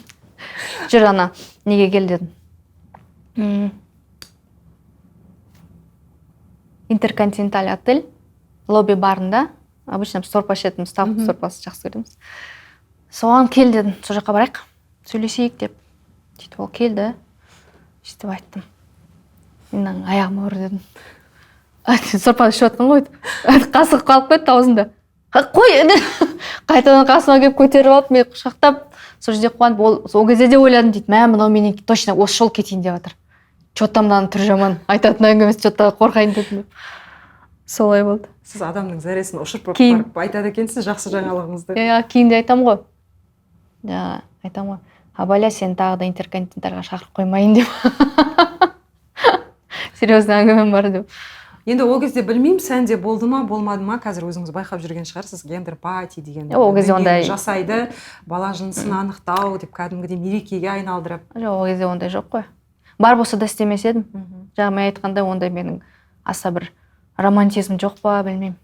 Жүр ана, неге кел дедім. Интерконтиненталь отель, лобби барында, обычно сорпа ішетіміз, тауық сорпасы жақсы көреміз. Соған кел дедім, сол жаққа барайық, сөйлесейік деп. Сөйтіп ол келді, сөйтіп айттым. Менің аяғым ауыр дедім. сорпаны ішіп жатқан ғой қасық қалып кетті аузында. Қой қайтадан қасыма келіп көтеріп алып мен құшақтап сол жерде қуанып ол кезде де ойладым дейді мә мынау менен точно осы жолы кетейін деп жатыр. Че то мынаның түрі жаман айтатын әңгімесі че то қорқайын дедім. Солай болды. Сіз адамның зәресін ұшырып Кейін- барып айтады екенсіз жақсы жаңалығыңызды. Кейін де айтамын ғой. Айтамын ғой. Абаля сені тағы да интерконтинентарға шақырып қоймайын деп. Серьезно әңгімем бар деп. Енді ол кезде білмеймін, сәнде болды ма, болмады ма, қазір өзіңіз байқап жүрген шығарсыз, гендер пати деген. Ол кезде ондай жасайды, бала жынысын анықтау деп кәдімгідей мерекеге айналдырып. Жоқ, ол кезде ондай жоқ қой. Бар болса да істемес едім. Жаңа мен айтқандай ондай менің аса бір романтизм жоқ па, білмеймін.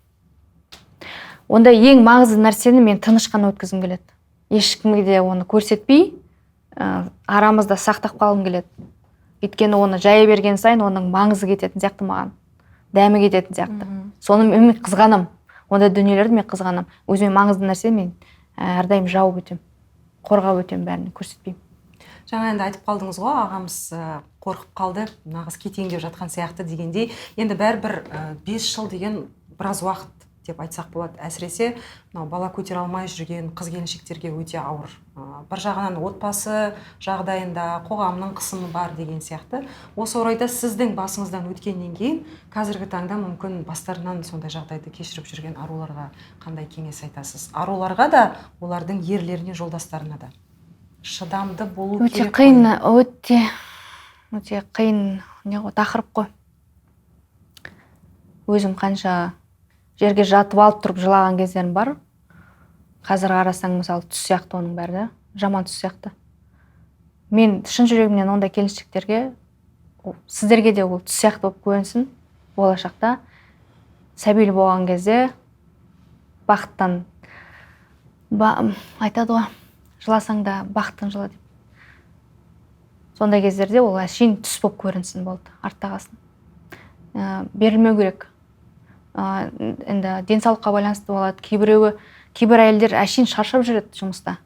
Ондай ең маңызды нәрсені мен тыныш қана өткізгім келеді. Ешкімге де оны көрсетпей, арамызда сақтап қалғым келеді. Өйткені оны жая берген сайын оның маңызы кететін сияқты маған. Дәмі кететін сияқты. Соны мен қызғанам. Ондай дүниелерді мен қызғанам. Өзіме маңызды нәрсе мен әрдайым жауып өтем. Қорғап өтем бәрін көрсетпеймін. Жаңа енді айтып қалдыңыз ғой, ағамыз қорқып қалды, нағыз кетейін деп жатқан сияқты дегендей. Енді бәрібір 5 жыл деген біраз уақыт деп айтсақ болады. Әсіресе бала көтере алмай жүрген қыз келіншектерге өте ауыр. Бір жағынан отбасы жағдайында қоғамның қысымы бар деген сияқты. Осы орайда сіздің басыңыздан өткеннен кейін қазіргі таңда мүмкін бастарынан сондай жағдайды кешіріп жүрген аруларға қандай кеңес айтасыз? Аруларға да, олардың ерлеріне, жолдастарына да. Шыдамды болу керек. Өте қиын, өте қиын тақырып қой. Өзім қанша жерге жатып алып тұрып жылаған кездерім бар. Қазір қарасаң, мысалы, түс сияқты оның бәрі да, жаман түс сияқты. Мен шын жүрегімнен ондай келіншектерге, сіздерге де ол түс сияқты болып көрінсін, болашақта сәбилі болған кезде бақыттан айтады ғой, жыласаң да бақыттың жыла деп. Сондай кездерде ол әшейін түс болып көрінсін болды, артта қалсын. Берілмеу керек. Енді денсаулыққа байланысты болады. Кейбір әйелдер әшейін шаршап жүреді жұмыста.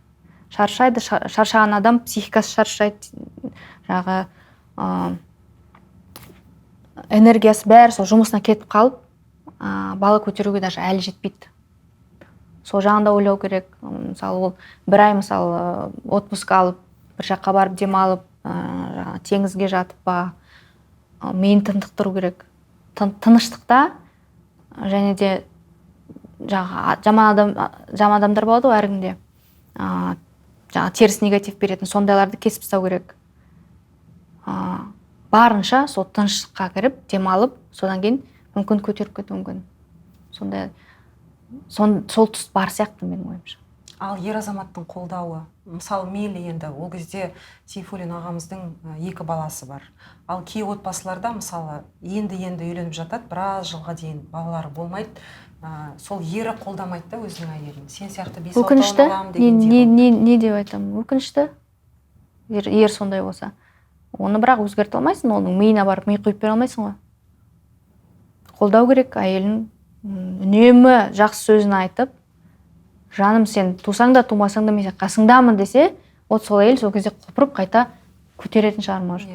Шаршайды, шаршаған адам психикасы шаршайды. Жағы энергиясы бәрі сол жұмысына кетіп қалып, бала көтеруге даже әлі жетпейді. Сол жағында ойлау керек. Мысалы, ол бір ай мысалы отпуск алып, бір жаққа барып демалып, теңізге жатып ба, миын тынықтыру керек. Тыныштықта және де жаман адамдар болады ғой әркімде. Теріс негатив беретін сондайларды кесіп тастау керек. Барынша сол тыныштыққа кіріп, демалып, содан кейін мүмкін көтеріп кету мүмкін. Сол тұс бар сияқты менің ойымша. Ал ер азаматтың қолдауы, мысалы мейлі енді ол кезде Сейфуллин ағамыздың 2 баласы бар. Ал кей отбасыларда мысалы енді үйленіп жатады, біраз жылға дейін балалары болмайды. Сол ері қолдамайды да өзінің әйелін. Сен сияқты 5-6 балам дегендей. Не деп айтамын? Өкінішті. Ер сондай болса. Оны бірақ өзгерте алмайсың, оның миына барып ми құйып бере алмайсың ғой. Қолдау керек әйелін. Үнемі жақсы сөзін айтып, жаным сен тусаң да тумасаң да мен қасыңдамын десе, сол әйел сол кезде құлпырып қайта көтеретін шығар может.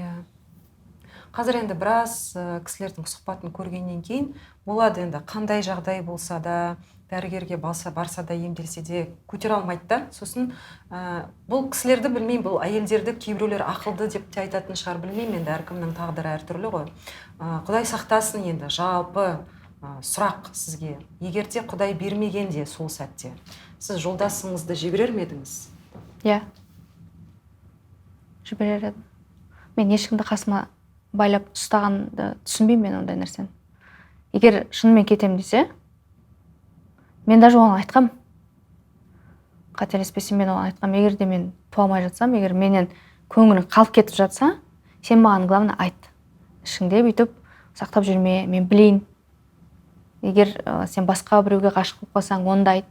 Қазір енді біраз кісілердің сұхбатын көргеннен кейін болады енді қандай жағдай болса да, дәрігерге барса да емделсе де көтере алмайды да. Сосын бұл кісілерді білмеймін, бұл әйелдерді кейбіреулер ақылды деп те айтатын шығар, білмеймін, енді әркімнің тағдыры әртүрлі ғой. Құдай сақтасын енді жалпы сұрақ сізге. Егерде Құдай бермегенде сол сәтте, сіз жолдасыңызды жіберер ме едіңіз? Иә. Жіберер едім. Мен ешкімді қасыма байлап ұстағанды түсінбеймін мен ондай нәрсені. Егер шынымен кетем десе, мен даже оны айтқам. Қателеспесем мен оны айтқам. Егер де мен туа алмай жатсам, егер менен көңілің қалып кетіп жатса, сен маған главное айт. Ішіңде бүйтіп сақтап жүрме, мен білейін. Егер сен басқа біреуге ғашық болып қалсаң, оны да айт.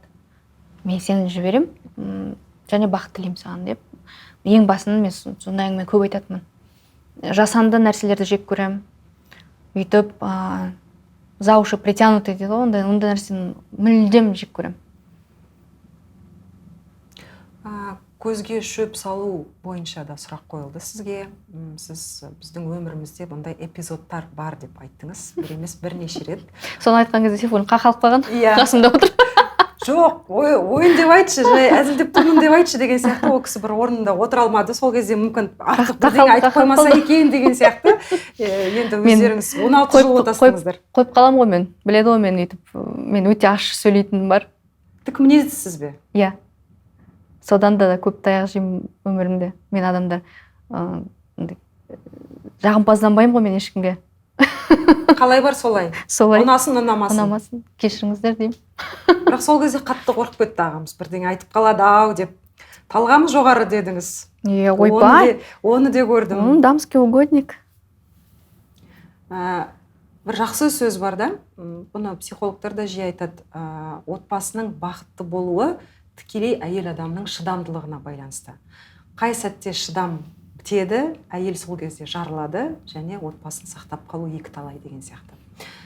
Мен сені жіберем, және бақыт тілеймін саған деп. Ең басында мен сондай әңгіме көп айтатынмын. Жасанды нәрселерді жек көрем. Бүйтіп за уши притянутый дейді ғой, ондай нәрсені мүлдем жек көрем. көзге шөп салу бойынша да сұрақ қойылды сізге. Сіз біздің өмірімізде бұндай эпизодтар бар деп айттыңыз. Бір емес, бірнеше рет. Соны айтқан кезде телефон қақалып қалған. Иә. Қасымда отыр. Жоқ, ойын деп айтшы, жай әзілдеп тұрмын деп айтшы деген сияқты. Ол кісі бір орнында отыра алмады. Сол кезде мүмкін артық бірдеңе айтып қоймаса екен деген сияқты. Енді өздеріңіз 16 жыл отастыңыздар. Қойып қалам ғой мен. Біледі ғой мен өйтіп, мен өте ашық сөйлейтінім бар. Тік мінездісіз бе? Иә. Содан да көп таяқ жеймін өмірімде. Мен адамдар жағымпазданбаймын ғой мен ешкімге. Қалай бар солай? Солай. Ұнасын, ұнамасын. Ұнамасын. Кешіріңіздер деймін. Бірақ сол кезде қатты қорқып кетті ағамыз. Бірдеңе айтып қалады ау деп. Талғамы жоғары дедіңіз. Ойбай. Оны де көрдім. Дамский угодник. Бір жақсы сөз бар да. Бұны психологтар да жиі айтады. Отбасының бақытты болуы тікелей әйел адамның шыдамдылығына байланысты. Қай сәтте шыдам бітеді, әйел сол кезде жарылады, және отбасын сақтап қалу екі талай деген сияқты.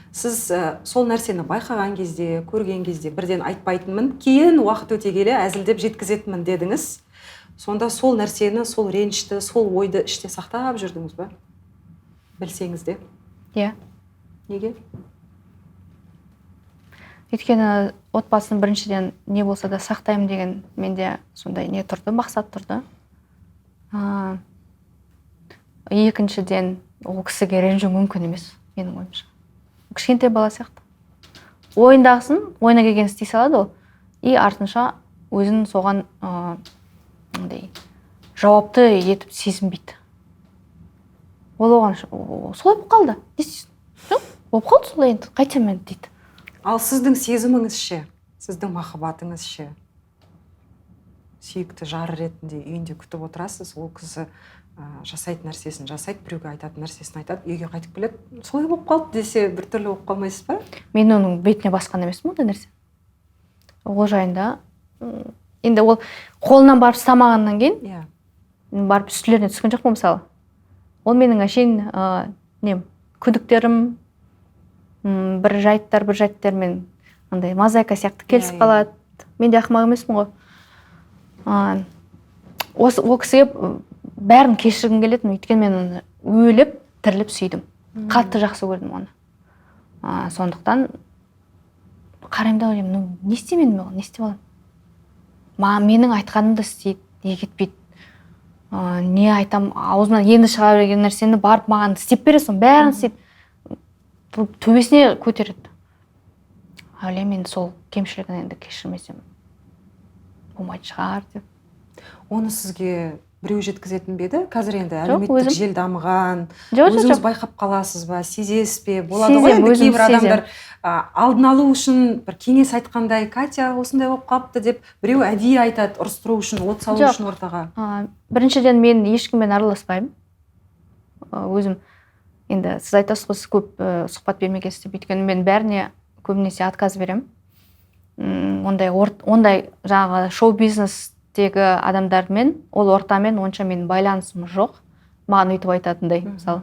Сіз сол нәрсені байқаған кезде, көрген кезде бірден айтпайтынмын, кейін уақыт өте келе әзілдеп жеткізетінмін дедіңіз. Сонда сол нәрсені, сол ренішті, сол ойды іште сақтап жүрдіңіз ба? Білсеңіз де. Иә. Неге? Өйткені отбасын біріншіден не болса да сақтаймын деген менде сондай не тұрды, мақсат тұрды. Екіншіден ол кісіге ренжу мүмкін емес, менің ойымша. Кішкентай бала сияқты. Ойындағысын, ойына келген істей салады ол. И артынша өзін соған жауапты етіп сезінбейді. Ол оған солай болып қалды. Болып қалды солай енді, қайтем енді дейді. Ал сіздің сезіміңіз ше, сіздің махаббатыңыз ше, сүйікті жары ретінде үйінде күтіп отырасыз, ол кісі жасайтын нәрсесін жасайды, біреуге айтатын нәрсесін айтады, үйге қайтып келеді, солай болып қалды десе біртүрлі болып қалмайсыз ба? Мен оның бетіне басқан емеспін ондай нәрсе. Ол жайында енді ол қолынан барып ұстамағаннан кейін, барып үстілеріне түскен жоқпын мысалы. Ол менің әшейін күдіктерім, бір жайттармен андай мозаика сияқты келісіп қалады. Мен де ақымақ емеспін ғой. Ол кісіге бәрін кешіргім келетін, өйткені мен оны өліп, тіріліп сүйдім. Қатты жақсы көрдім оны. Сондықтан қараймда ойлаймын, не істемедім оған, не істеп аламын? Менің айтқанымды істейді, не кетпейді. Не айтам, аузымнан енді шыға берген нәрсені барып маған істеп бересің, бәрін істейді. Төбесіне көтереді. Ойлаймын, мен сол кемшілігін енді кешірмесем болмайды шығар деп. Оны сізге біреу жеткізетін бе еді? Қазір енді әлеуметтік жел дамыған, өзіңіз байқап қаласыз ба, сезесіз бе? Болады ғой енді кейбір адамдар алдын алу үшін бір кеңес айтқандай, Катя осындай болып қалыпты деп біреу әдейі айтады, ұрыстыру үшін, от салу үшін ортаға. Біріншіден мен ешкіммен араласпаймын. Өзім енді сіз айтасыз ғой, сіз көп сұхбат бермегенсіз деп, өйткені мен бәріне көбінесе отказ беремін. Ондай жаңағы шоу-бизнестегі адамдармен, ол ортамен онша менің байланысым жоқ. Маған өйтіп айтатындай, мысалы.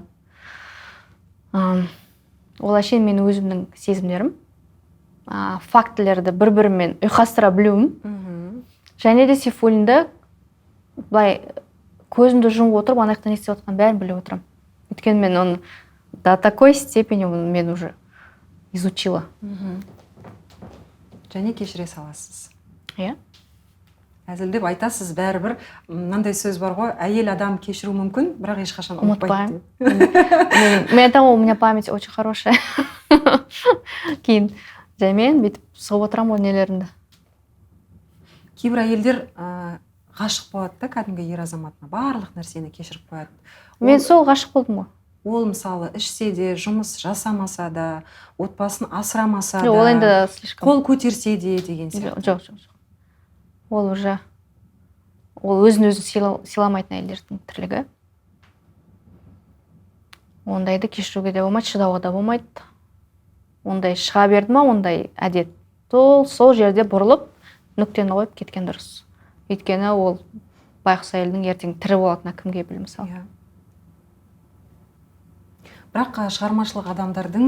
Ол әшейін мен өзімнің сезімдерім. Фактілерді бір-бірімен ұйқастыра білуім. Және де Сейфуллинді былай көзімді жұмып отырып, анаяқтан не істеп отқан бәрін біліп отырамын. Өйткені мен оны до такой степени мен уже изучила. Және кешіре саласыз. Иә. Әзілдеп айтасыз, бәрібір мынандай сөз бар ғой, әйел адам кешіру мүмкін, бірақ ешқашан ұмытпайды. Мен айтамын, у меня память очень хорошая. Кейін жаймен бүйтіп сұғып отырамын ғой нелерімді. Кейбір әйелдер ғашық болады да, кәдімгі ер азаматына барлық нәрсені кешіріп қояды. Мен сол ғашық болдым ғой. Ол мысалы ішсе де, жұмыс жасамаса да, отбасын асырамаса да, ол енді қол көтерсе де деген сияқты. Жоқ. Ол уже өзін-өзі сыйламайтын әйелдердің тірлігі. Ондайды кешіруге де болмайды, шыдауға да болмайды. Ондай шыға берді ма, ондай әдет. Сол жерде бұрылып, нүктені қойып кеткен дұрыс. Өйткені ол байқұс әйелдің ертең тірі болатынына кімге білем мысалы. Бірақ шығармашылық адамдардың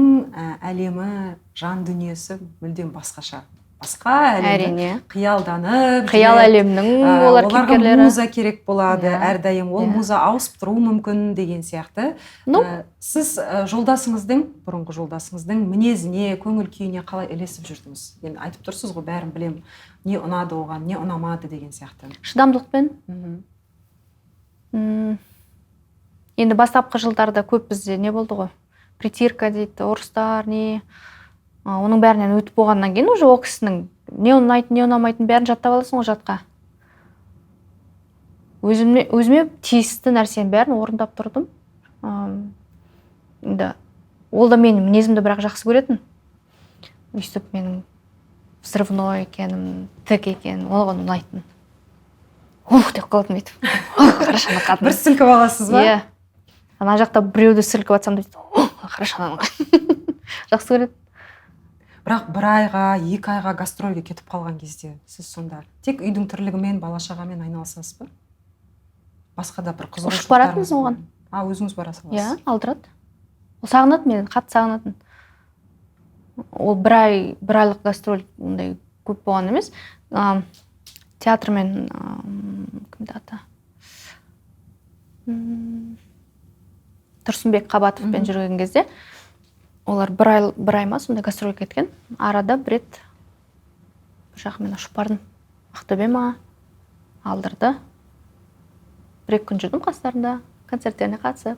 әлемі, жан дүниесі мүлдем басқаша. басқа әлемді әрине қиялданып қиял әлемнің олар оларға кейіпкерлері. муза керек болады әрдайым ол Иә. муза ауысып тұруы мүмкін деген сияқты. Сіз жолдасыңыздың бұрынғы жолдасыңыздың мінезіне көңіл күйіне қалай ілесіп жүрдіңіз? Енді айтып тұрсыз ғой, бәрін білем, не ұнады оған, не ұнамады деген сияқты. Шыдамдылықпен. Енді бастапқы жылдарда көп бізде не болды ғой, притирка дейді, ұрыстар, не оның бәрінен өтіп болғаннан кейін уже ол кісінің не ұнайтын, не ұнамайтын бәрін жаттап аласың ғой жатқа. Өзіме тиісті нәрсенің бәрін орындап тұрдым. Ол да менің мінезімді бірақ жақсы көретін. Өйстіп менің взрывной екенім, тік екенім, оған ұнайтын. Деп қалатын бүйтіп. Хорошо қатын. Бір сілкіп аласыз ба? Иә. Ана жақта біреуді сілкіп атсам дейді, хорошо. Жақсы көреді. Бірақ 1 айға, 2 айға гастрольге кетіп қалған кезде сіз сонда тек үйдің тірлігімен, бала-шағамен айналысасыз ба? Басқа да бір қызығушылықтарыңыз? Ұшып баратынбыз оған. Өзіңіз бара саласыз? Иә, алдырады. Ол сағынады мені, қатты сағынатын. Ол 1 айлық гастроль ондай көп болған емес. Театрмен кімді аты? Тұрсынбек Қабатовпен жүрген кезде олар 1 ай ма сонда гастроль кеткен. Арада бір рет бір жақымен ұшып бардым. Ақтөбе ма алдырды. 1-2 күн жүрдім қастарында, концерттеріне қатысып.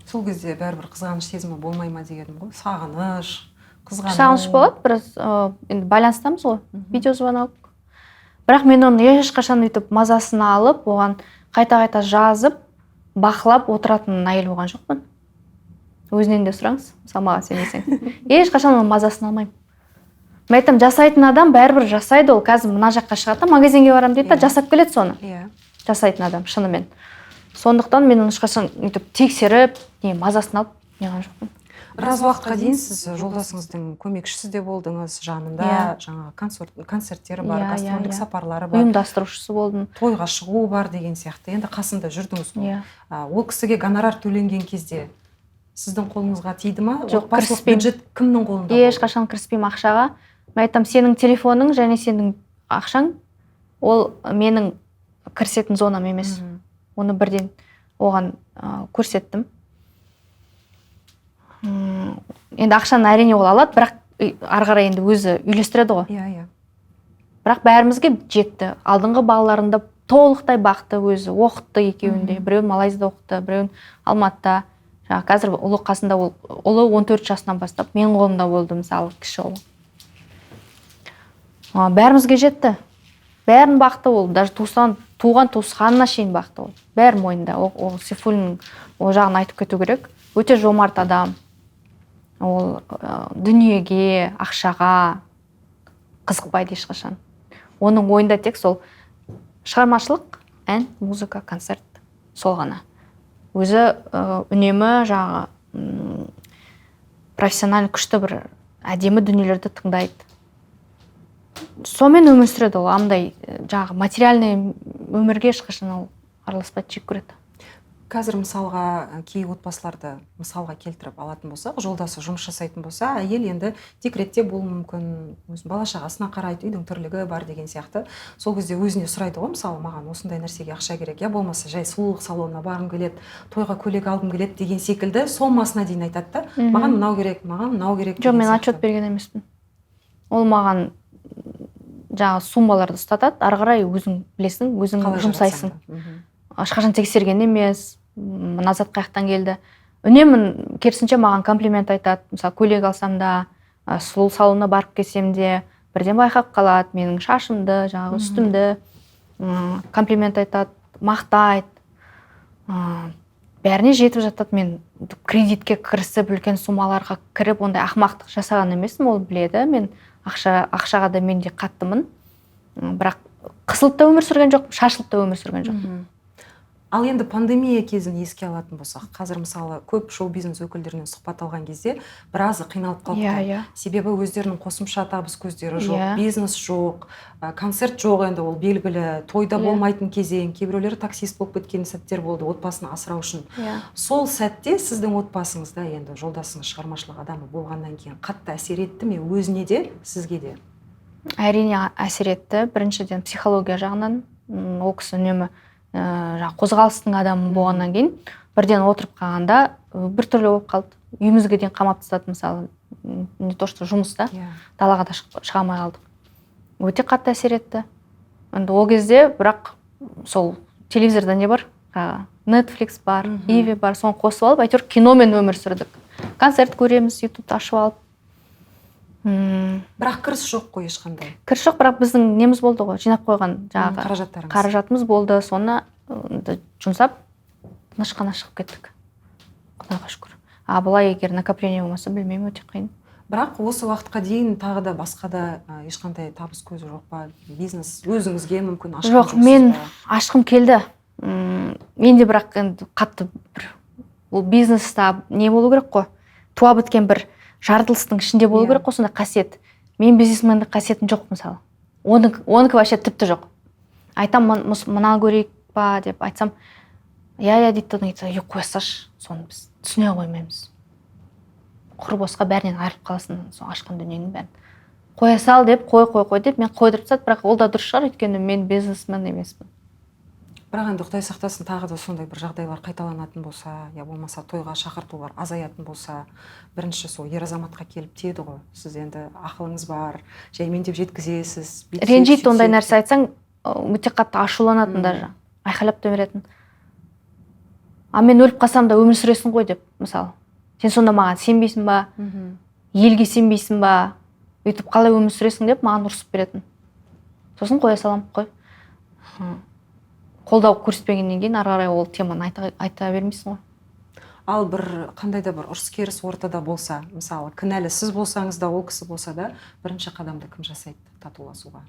Сол кезде бәрібір қызғаныш сезімі болмай ма дегенім ғой. Сағыныш, қызғаныш. Сағыныш болады, біраз енді байланыстамыз ғой, видеозвонок. Бірақ мен оны ешқашан өйтіп мазасын алып, оған қайта-қайта жазып, бақылап отыратын әйел болған жоқпын. Өзінен де сұраңыз, мысалы маған сенбесең. Ешқашан оның мазасын алмаймын. Мен айтам, жасайтын адам бәрібір жасайды, ол қазір мына жаққа шығады, магазинге барам дейді, жасап келеді соны. Жасайтын адам шынымен. Сондықтан мен оны ешқашан өйтіп тексеріп, мазасын алып неған жоқпын. Біраз уақытқа дейін сіз жолдасыңыздың көмекшісі де болдыңыз, жанында жаңағы концерттері бар, гастрольдік сапарлары бар. Ұйымдастырушысы болдым. Тойға шығу бар деген сияқты. Енді қасында жүрдіңіз ғой. Ол кісіге гонорар төленген кезде сіздің қолыңызға тиді ма? Жоқ, барлық бюджет кімнің қолында болды? Ешқашан кіріспеймін ақшаға. Мен айтам, сенің телефоның және сенің ақшаң ол менің кірісетін зонам емес. Оны бірден оған көрсеттім. Енді ақшаны әрине ол алады, бірақ ары қарай енді өзі үйлестіреді ғой. Бірақ бәрімізге жетті. Алдыңғы балаларында толықтай бақты өзі, оқытты екеуінде. Біреуін Малайзияда оқытты, біреуін Алматыда. Қазір ұлы қасында, ұлы 14 жасынан бастап мен қолымда болды, мысалы, кіші ұлы. Бәрімізге жетті. Бәрін бақты ол, даже туған туысқанына шейін бақты ол. Бәрі мойнында. Ол Сейфуллин ол жағын айтып кету керек. Өте жомарт адам. Ол дүниеге, ақшаға қызықпайды ешқашан. Оның ойында тек сол шығармашылық, ән, музыка, концерт, сол ғана. Өзі үнемі жағы профессионал күшті бір әдемі дүниелерді тыңдайды. Сонымен өмір сүреді ол, андай жағы материальный өмірге ешқашан ол араласпайды, жек көреді. Қазір мысалға кей отбасыларды мысалға келтіріп алатын болсақ, жолдасы жұмыс жасайтын болса, әйел енді декретте болуы мүмкін, бала-шағасына қарайды, үйдің тірлігі бар деген сияқты. Сол кезде өзіне сұрайды ғой, мысалы, маған осындай нәрсеге ақша керек, я болмаса жай сұлулық салонына барғым келеді, тойға көйлек алғым келеді деген секілді сомасына дейін айтады да, маған мынау керек, маған мынау керек. Жоқ, мен отчет берген емеспін. Ол маған жаңағы суммаларды ұстатады, ары қарай өзің білесің, өзің жұмсайсың. Ешқашан тексерген емес, мына зат қаяқтан келді. Үнемін керісінше маған комплимент айтады. Мысалы, көйлек алсам да, сұлу салонына барып келсем де, бірден байқап қалады менің шашымды, жаңағы үстімді, комплимент айтады, мақтайды. Бәріне жетіп жатады. Мен кредитке кірісіп, үлкен суммаларға кіріп, ондай ақымақтық жасаған емеспін, ол біледі. Мен ақшаға да мен де қаттымын. Бірақ қысылып та өмір сүрген жоқ, шашылып та өмір сүрген жоқ. Ал енді пандемия кезін еске алатын болсақ, қазір мысалы көп шоу-бизнес өкілдерінен сұхбат алған кезде біразы қиналып қалыпты. Себебі өздерінің қосымша табыс көздері жоқ, бизнес жоқ, концерт жоқ, енді ол белгілі, тойда болмайтын кезең, кейбіреулері таксист болып кеткен сәттер болды отбасын асырау үшін. Сол сәтте сіздің отбасыңызда, енді жолдасыңыз шығармашылық адамы болғаннан кейін қатты әсер етті ме өзіне де, сізге де? Әрине әсер етті. Біріншіден психология жағынан ол кісі үнемі қозғалыстың адамы болғаннан кейін бірден отырып қалғанда біртүрлі болып қалды. Үйімізге дейін қамап тастады, мысалы, не то что жұмыста, далаға да шыға алмай қалдық. Өте қатты әсер етті. Енді ол кезде бірақ сол телевизорда не бар? Netflix бар, Иви бар, соны қосып алып, әйтеуір киномен өмір сүрдік. Концерт көреміз, YouTube ашып алып. Бірақ кіріс жоқ қой ешқандай. Кіріс жоқ, бірақ біздің неміз болды ғой, жинап қойған жаңағы қаражатымыз болды. Соны жұмсап, тыныш-қана шығып кеттік. Құдайға шүкір. Бұлай егер накопление болмаса, білмеймін, өте қиын. Бірақ осы уақытқа дейін тағы да басқа да ешқандай табыс көзі жоқ па? Бизнес өзіңізге мүмкін ашқан жоқсыз ба? Жоқ, мен ашқым келді. Менде бірақ қатты бір ол бизнеста не болу керек қой? Туа біткен бір жаратылыстың ішінде болу керек қой, сонда қасиет. Мен бизнесмендік қасиетім жоқ, мысалы. Оныкі вообще тіпті жоқ. Айтам, мына көрейік па деп айтсам, я дейді, қоя салшы, соны біз түсіне қоймаймыз. Құр босқа бәрінен айырылып қаласың, соң ашқан дүниенің бәрін. Қоя сал деп, қой деп, мен қойдырып тастады, бірақ ол да дұрыс шығар, өйткені мен бизнесмен емеспін. Бірақ енді Құдай сақтасын, тағы да сондай бір жағдайлар қайталанатын болса, я болмаса тойға шақыртулар азаятын болса, бірінші сол ер азаматқа келіп тиеді ғой. Сіз енді ақылыңыз бар, жаймен деп жеткізесіз. Ренжиді, ондай нәрсе айтсаң, өте қатты ашуланатын даже, айқайлап та беретін. Мен өліп қалсам да өмір сүресің ғой деп, мысалы. Сен сонда маған сенбейсің ба? Елге сенбейсің ба? Өйтіп қалай өмір сүресің деп маған ұрсып беретін. Сосын қоя салам, қой. Қолдау көрсетпегеннен кейін ары қарай ол теманы айта бермейсің ғой. Ал бір қандай да бір ұрыс-керіс ортада болса, мысалы, кінәлі сіз болсаңыз да, ол кісі болса да, бірінші қадамды кім жасайды татуласуға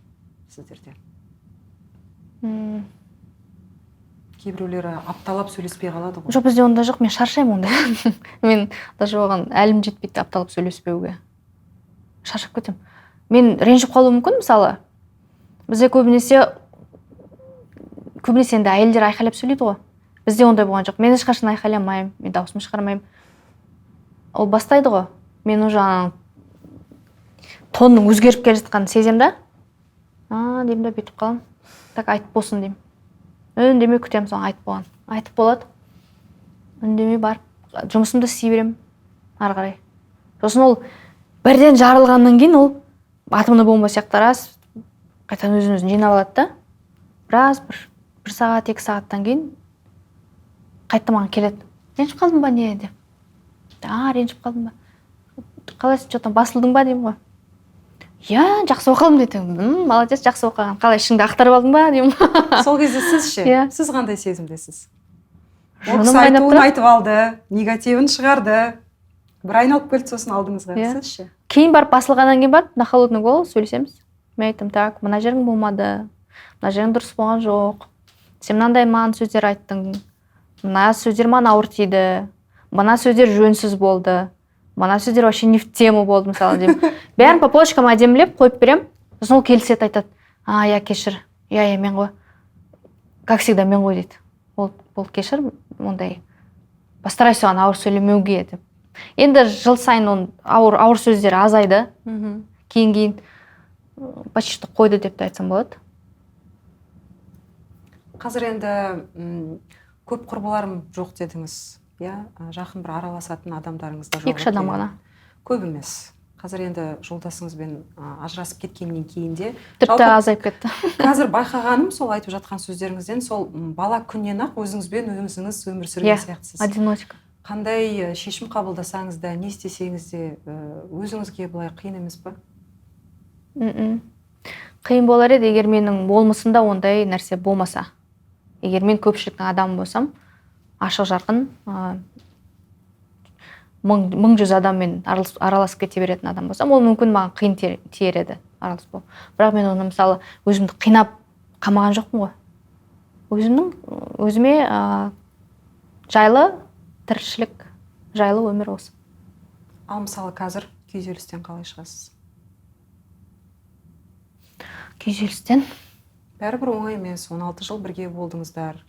сіздерде? Кейбіреулері апталап сөйлеспей қалады ғой. Жоқ, бізде онда жоқ, мен шаршаймын онда. Мен даже оған әлім жетпейді апталап сөйлеспеуге. Шаршап кетемін. Мен ренжіп қалуым мүмкін, мысалы. Бізде көбінесе енді әйелдер айқайлап сөйлейді ғой. Бізде ондай болған жоқ. Мен ешқашан айқайламаймын, мен дауысымды шығармаймын. Ол бастайды ғой. Мен уже тонның өзгеріп келе жатқанын сезем да. Деймін да, бүйтіп қалам. Так, айтып болсын деймін. Үндемей күтемін, соң айтып болған. Айтып болады. Үндемей барып, жұмысымды істей беремін ары қарай. Сосын ол бірден жарылғаннан кейін ол атымды бомба сияқты рас қайтадан өзін жинап алады да. Біраз бір сағат, 2 сағаттан кейін қайтты маған келеді. Ренжіп қалдың ба не деп. Ренжіп қалдың ба? Қалайсың, жоқтан басылдың ба деймін ғой. Жақсы оқылым дейді. Молодец, жақсы оқыған. Қалай ішіңді ақтарып алдың ба деймін. Сол кезде сіз ше? Сіз қандай сезімдесіз? Ол Жыным кісі айтуын айтып алды, негативін шығарды. Бір айналып келді, сосын алдыңызға. Сіз ше? Кейін барып басылғаннан кейін барып, на холодный голову сөйлесеміз. Мен айттым, так, мына жерің болмады, мына жерің дұрыс болған жоқ. Сен мынандай маған сөздер айттың. Мына сөздер маған ауыр тиді. Мына сөздер жөнсіз болды. Мына сөздер вообще не в тему болды, мысалы деймін. Бәрін по полочкам әдемілеп қойып берем. Сосын ол келіседі, айтады. Кешір. Мен ғой. Как всегда мен ғой дейді. Ол кешір, ондай. Постарайся оған ауыр сөйлемеуге деп. Енді жыл сайын оның ауыр сөздері азайды. Кейін почти қойды деп айтсам болады. Қазір енді көп құрбыларым жоқ дедіңіз. Жақын бір араласатын адамдарыңыз да жоқ. 2 адам ғана. Көп емес. Қазір енді жолдасыңызбен ажырасып кеткеннен кейін де тіпті азайып кетті. Қазір байқағаным сол айтып жатқан сөздеріңізден, сол бала күннен ақ өзіңізбен өзіңіз өмір сүрген сияқтысыз. Одиночка. Қандай шешім қабылдасаңыз да, не істесеңіз де өзіңізге былай қиын емес па? Қиын болар еді, егер менің болмысымда ондай нәрсе болмаса. Егер мен көпшіліктің адамы болсам, ашық жарқын, 100 адаммен араласып кете беретін адам болсам, ол мүмкін маған қиын тиер еді араласпау. Бірақ мен оны мысалы өзімді қинап қамаған жоқпын ғой. Өзіме жайлы тіршілік, жайлы өмір осы. Ал мысалы қазір күйзелістен қалай шығасыз? Күйзелістен? Бәрібір оңай емес, 16 жыл бірге болдыңыздар.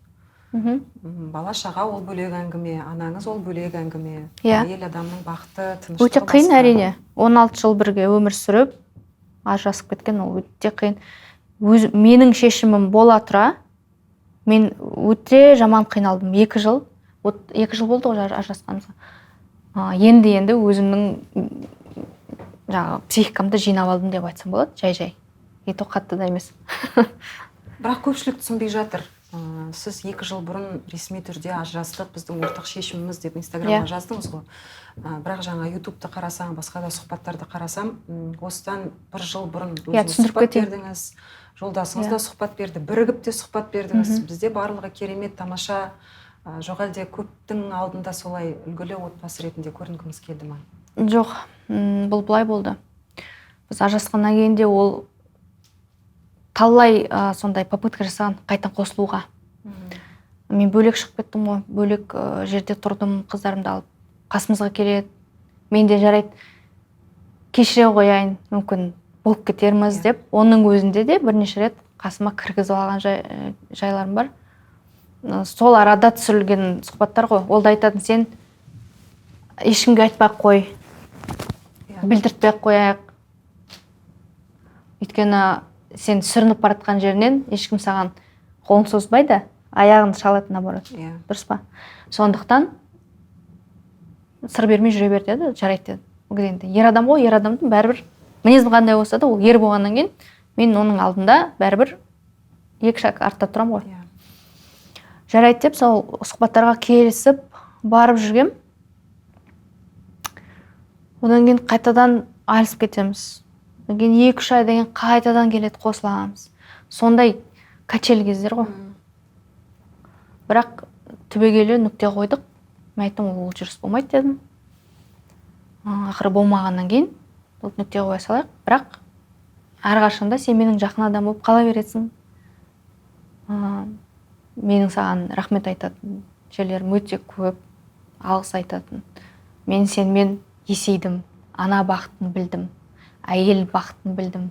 Бала шаға ол бөлек әңгіме, анаңыз ол бөлек әңгіме. Әйел адамның бақыты, тыныштығы өте қиын әрине. 16 жыл бірге өмір сүріп, ажырасып кеткен, ол өте қиын. Менің шешімім бола тұра, мен өте жаман қиналдым. 2 жыл болды ғой ажырасқанымызға. Енді өзімнің жаңағы психикамды жинап алдым деп айтсам болады, жай. Қатты да емес. Бірақ көпшілік түсінбей жатыр. Сіз 2 жыл бұрын ресми түрде ажырастық, біздің ортақ шешіміміз деп Инстаграмға жаздыңыз ғой. Бірақ жаңа ютубты қарасам, басқа да сұхбаттарды қарасам, осыдан 1 жыл бұрын өзіңіз сұхбат бердіңіз, жолдасыңыз да сұхбат берді, бірігіп те сұхбат бердіңіз. Бізде барлығы керемет, тамаша. Жоқ әлде көптің алдында солай үлгілі отбасы ретінде көрінгіңіз келді ма? Жоқ, бұл былай болды. Біз ажырасқаннан кейін де ол талай сондай попытка жасаған қайтадан қосылуға. Мен бөлек шығып кеттім ғой, бөлек жерде тұрдым, қыздарымды алып қасымызға келеді. Мен де жарайды, кешіре қояйын, мүмкін болып кетерміз деп, оның өзінде де бірнеше рет қасыма кіргізіп алған жайларым бар. Сол арада түсірілген сұхбаттар ғой. Ол да айтатын, сен ешкімге айтпай қой, білдіртпей қояйық. Өйткені сен сүрініп баратқан жерінен ешкім саған қолын созбайды, аяғын шалады наоборот. Дұрыс па? Сондықтан сыр бермей жүре бер деді, жарайды деді. Ер адам ғой, ер адамдың бәрібір мінезім қандай болса да, ол ер болғаннан кейін мен оның алдында бәрібір 2 шаг артта тұрам ғой. Жарайды деп, сол сұхбаттарға келісіп барып жүргем. Одан кейін қайтадан айырылысып кетеміз. Одан кейін 2-3 айдан кейін қайтадан келеді, қосыламыз. Сондай качелі кездер ғой. Бірақ түбегейлі нүкте қойдық. Мен айттым, ол жүріс болмайды дедім. Ақыры болмағаннан кейін бұл нүкте қоя салайық. Бірақ әрқашанда сен менің жақын адам болып қала бересің. Менің саған рахмет айтатын жерлерім өте көп, алғыс айтатын. Мен сенімен есейдім, ана бақытын білдім, әйел бақытын білдім.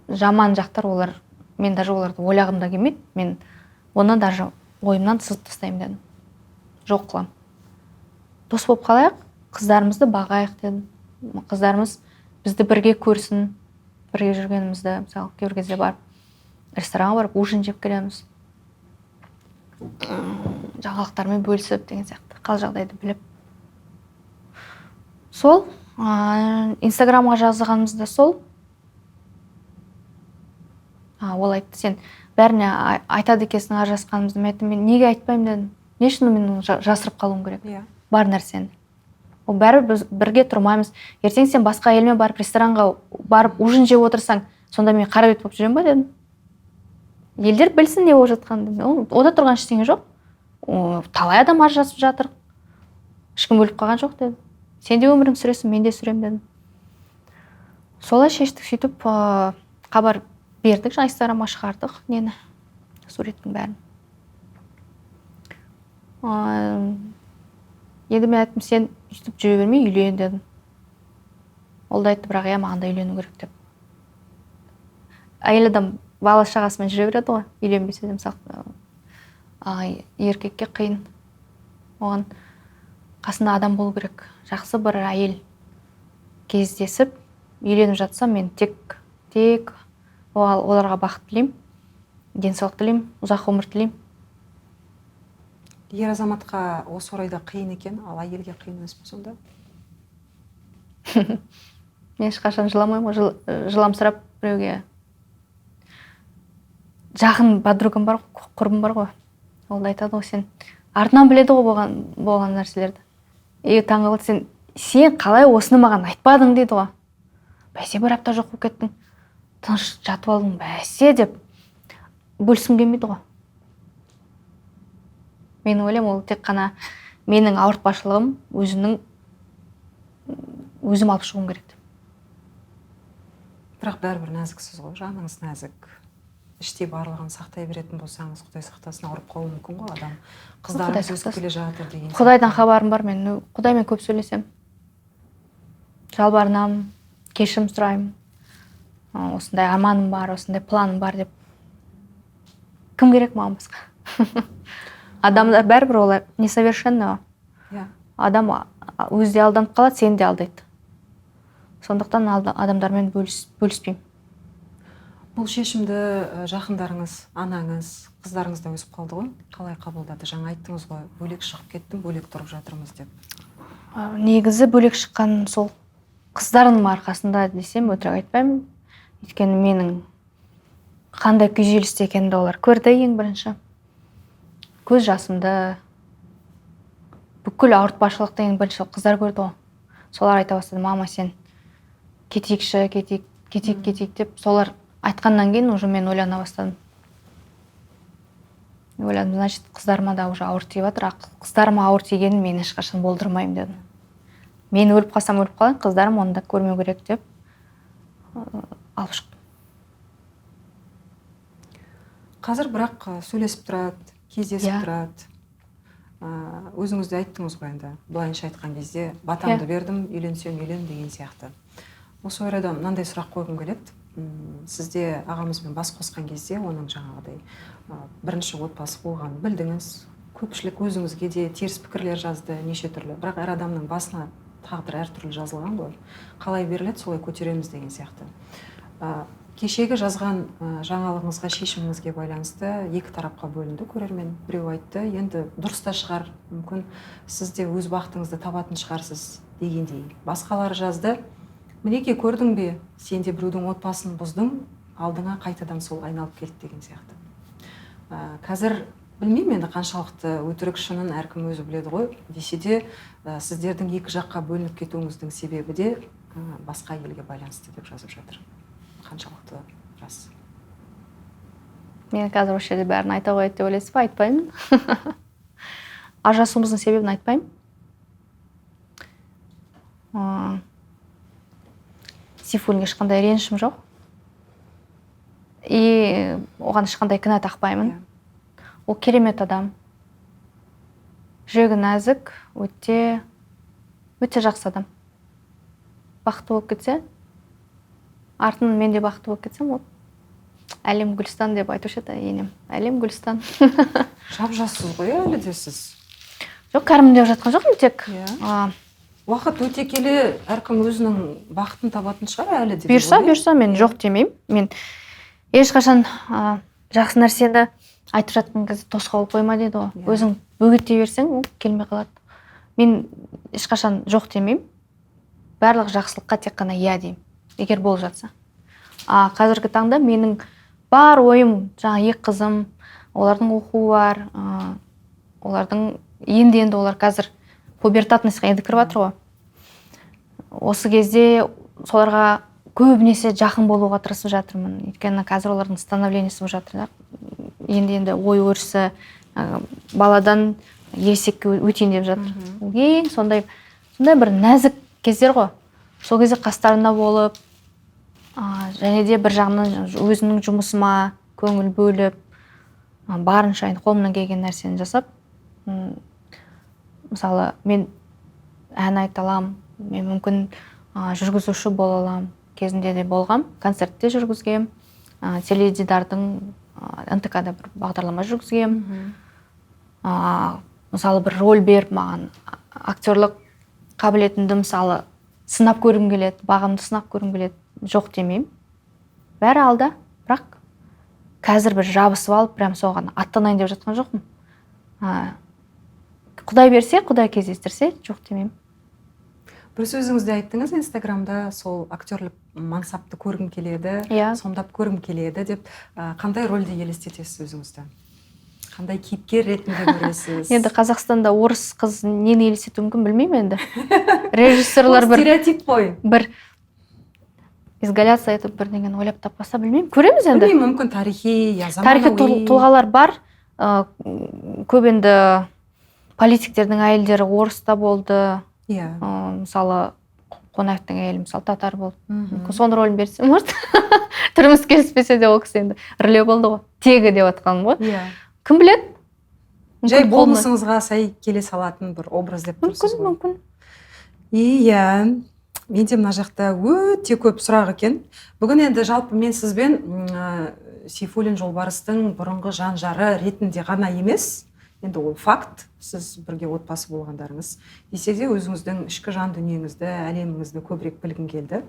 Жаман жақтар олар, мен даже оларды ойлағым да келмейді. Мен оны даже ойымнан сызып тастаймын дедім. Жоқ қылам. Дос болып қалайық, қыздарымызды бағайық дедім. Қыздарымыз бізді бірге көрсін, бірге жүргенімізді, мысалы, кейбір кезде барып, ресторанға барып, ужин жеп келеміз. Жаңалықтармен бөлісіп деген сияқты, қал жағдайды біліп. Сол, Инстаграмға жазғанымызда сол. Ол айтты, сен бәріне айтады екенсің ажырасқанымызды. Мен айттым, мен неге айтпаймын дедім. Не үшін мен жасырып қалуым керек? Бар нәрсені. Ол бәрі бірге тұрмаймыз. Ертең сен басқа елмен барып ресторанға барып ужин жеп отырсаң, сонда мен қара бет болып жүрем ба дедім. Елдер білсін не болып жатқанын. Ода тұрған ештеңе жоқ. Талай адам ажырасып жатыр. Ешкім өліп қалған жоқ дедім. Сен де өмірің сүресің, мен де сүрем дедім. Солай шештік, сөйтіп хабар бердік, жаңа Инстаграмға шығардық нені, суреттің бәрін. Енді мен айттым, сен үйтіп жүре бермей үйлен дедім. Ол да айтты, бірақ маған да үйлену керек деп. Әйел адам бала шағасымен жүре береді ғой, үйленбесе де, мысалы, еркекке қиын. Оған қасында адам болу керек. Жақсы бір әйел кездесіп, үйленіп жатса, мен тек оларға бақыт тілеймін, денсаулық тілеймін, ұзақ өмір тілеймін. Ер азаматқа осы орайда қиын екен, ал әйелге қиын емес пе сонда? Мен ешқашан жыламаймын ғой, жыламсырап біреуге. Жақын подругам бар, құрбым бар ғой. Ол да айтады ғой, сен артынан біледі ғой болған нәрселерді. Таңғалады, сен қалай осыны маған айтпадың дейді ғой. Бәсе, бір апта жоқ болып кеттің, тыныш жатып алдың, бәсе деп бөлісім келмейді ғой. Мен ойлаймын, ол тек қана менің ауыртпашылығым, өзім алып шығуым керек. Бірақ бәрібір нәзіксіз ғой, жаныңыз нәзік. Іште барлығын сақтай беретін болсаңыз, Құдай сақтасын, ауырып қалуы мүмкін ғой адам. Қыздарымыз өсіп келе жатыр деген. Құдайдан хабарым бар, мен Құдаймен көп сөйлесем. Жалбарынамын, кешірім сұраймын. Осындай арманым бар, осындай планым бар деп. Кім керек маған басқа? Адамдар бәрібір олар несовершенно. Адам өзі де алданып қалады, сені де алдайды. сондықтан адамдармен бөліспеймін. Бұл шешімді жақындарыңыз, анаңыз, қыздарыңыз да өсіп қалды ғой. Қалай қабылдады? Жаңа айттыңыз ғой, бөлек шығып кеттім, бөлек тұрып жатырмыз деп. Негізі бөлек шыққан сол қыздарының арқасында десем өтірік айтпаймын. Өйткені менің қандай күйзелісте екенімді олар көрді ең бірінші. Көз жасымды, бүкіл ауыртпашылықты ең бірінші қыздар көрді ғой. Солар айта бастады, мама сен кетейікші, кетейік деп. Солар айтқаннан кейін уже мен ойлана бастадым. Ойладым, значит, қыздарыма да уже ауыр тиіп жатыр. Қыздарыма ауыр тигенін мен ешқашан болдырмаймын дедім. Мен өліп қалсам өліп қалайын, қыздарым оны да көрмеу керек деп алып шықтым. Қазір бірақ сөйлесіп тұрады, кездесіп тұрады. Өзіңіз де айттыңыз ғой енді, былайынша айтқан кезде батамды бердім, үйленсем үйлен деген сияқты. Осы орайда мынандай сұрақ қойғым келеді. Сізде ағамызбен бас қосқан кезде оның жаңағыдай бірінші отбасы болғанын білдіңіз. Көпшілік өзіңізге де теріс пікірлер жазды, неше түрлі. Бірақ әр адамның басына тағдыр әртүрлі жазылған ғой. Қалай беріледі, солай көтереміз деген сияқты. Кешегі жазған жаңалығыңызға, шешіміңізге байланысты екі тарапқа бөлінді көрермен. Біреу айтты, енді дұрыс та шығар, мүмкін сіз де өз бақытыңызды табатын шығарсыз дегендей. Басқалары жазды, мінеке көрдің бе, сен де біреудің отбасын бұздың, алдыңа қайтадан сол айналып келді деген сияқты. Қазір білмеймін енді қаншалықты өтірік шынын әркім өзі біледі ғой. Десе де сіздердің екі жаққа бөлініп кетуіңіздің себебі де басқа елге байланысты деп жазып жатыр. Қаншалықты рас? Мен қазір осы жерде бәрін айта қояды деп ойлайсыз ба? Айтпаймын. Ажырасуымыздың себебін айтпаймын. Сейфуллинге ешқандай ренішім жоқ. И оған ешқандай кінә тақпаймын. Ол керемет адам. Жүрегі нәзік, өте жақсы адам. Бақытты болып кетсе, артынан мен де бақытты болып кетсем, ол әлем Гүлстан деп айтушы еді енем. Әлем Гүлстан. Жап-жассыз ғой әлі де сіз? Жоқ, кәрімін деп жатқан жоқпын тек. Уақыт өте келе әркім өзінің бақытын табатын шығар әлі де. Бұйырса, мен жоқ демеймін. Мен ешқашан жақсы нәрсені айтып жатқан кезде тосқауыл қойма дейді ғой. Өзің бөгеттей берсең, ол келмей қалады. Мен ешқашан жоқ демеймін. Барлық жақсылыққа тек қана иә деймін, егер болып жатса. Қазіргі таңда менің бар ойым, жаңа екі қызым, олардың оқуы бар, олардың енді олар қазір пубертатностьқа енді кіріп жатыр ғой. Осы кезде соларға көбінесе жақын болуға тырысып жатырмын. Өйткені қазір олардың становлениесі болып жатыр. Енді ой өрісі баладан ересекке өтейін деп жатыр. Ең сондай бір нәзік кездер ғой. Сол кезде қастарында болып, және де бір жағынан өзінің жұмысыма көңіл бөліп, барынша қолымнан келген нәрсені жасап, мысалы, мен ән айта аламын, мен мүмкін жүргізуші бола аламын, кезінде де болғам, концертте жүргізгем, теледидардың НТК-да бір бағдарлама жүргізгем. Мысалы, бір роль беріп маған актерлық қабілетімді мысалы сынап көргім келеді, бағымды сынап көргім келеді, жоқ демеймін. Бәрі алда, бірақ қазір бір жабысып алып, прям соған аттанайын деп жатқан жоқпын. Құдай берсе, Құдай кездестірсе, жоқ демеймін. Бір сөзіңізде айттыңыз, Инстаграмда сол актерлік мансапты көргім келеді, сомдап көргім келеді деп, қандай рөлде елестетесіз өзіңізді? Қандай кейіпкер ретінде көресіз? Енді Қазақстанда орыс қыз нені елестетуі мүмкін білмеймін енді. Режиссерлар бір стереотип қой. Бір изгаляция етіп бірдеңені ойлап таппаса білмеймін. Көреміз енді. Білмеймін, мүмкін тарихи, заманауи. Тарихи тұлғалар бар. Көп енді политиктердің әйелдері орыста болды. Мысалы, Қонаевтың әйелі мысалы татар болды. Соның рөлін берсем, может, тұрмыс келіспесе де ол кісі енді рөле болды ғой. Тегі деп атқаным ғой. Кім біледі? Жай болмысыңызға сай келе салатын бір образ деп тұрсыз ғой. Мүмкін. Иә, менде мына жақта өте көп сұрақ екен. Бүгін енді жалпы мен сізбен Сейфуллин Жолбарыстың бұрынғы жан жары ретінде ғана емес, енді ол факт, сіз бірге отбасы болғандарыңыз. Десе де өзіңіздің ішкі жан дүниеңізді, әлеміңізді көбірек білгім келді.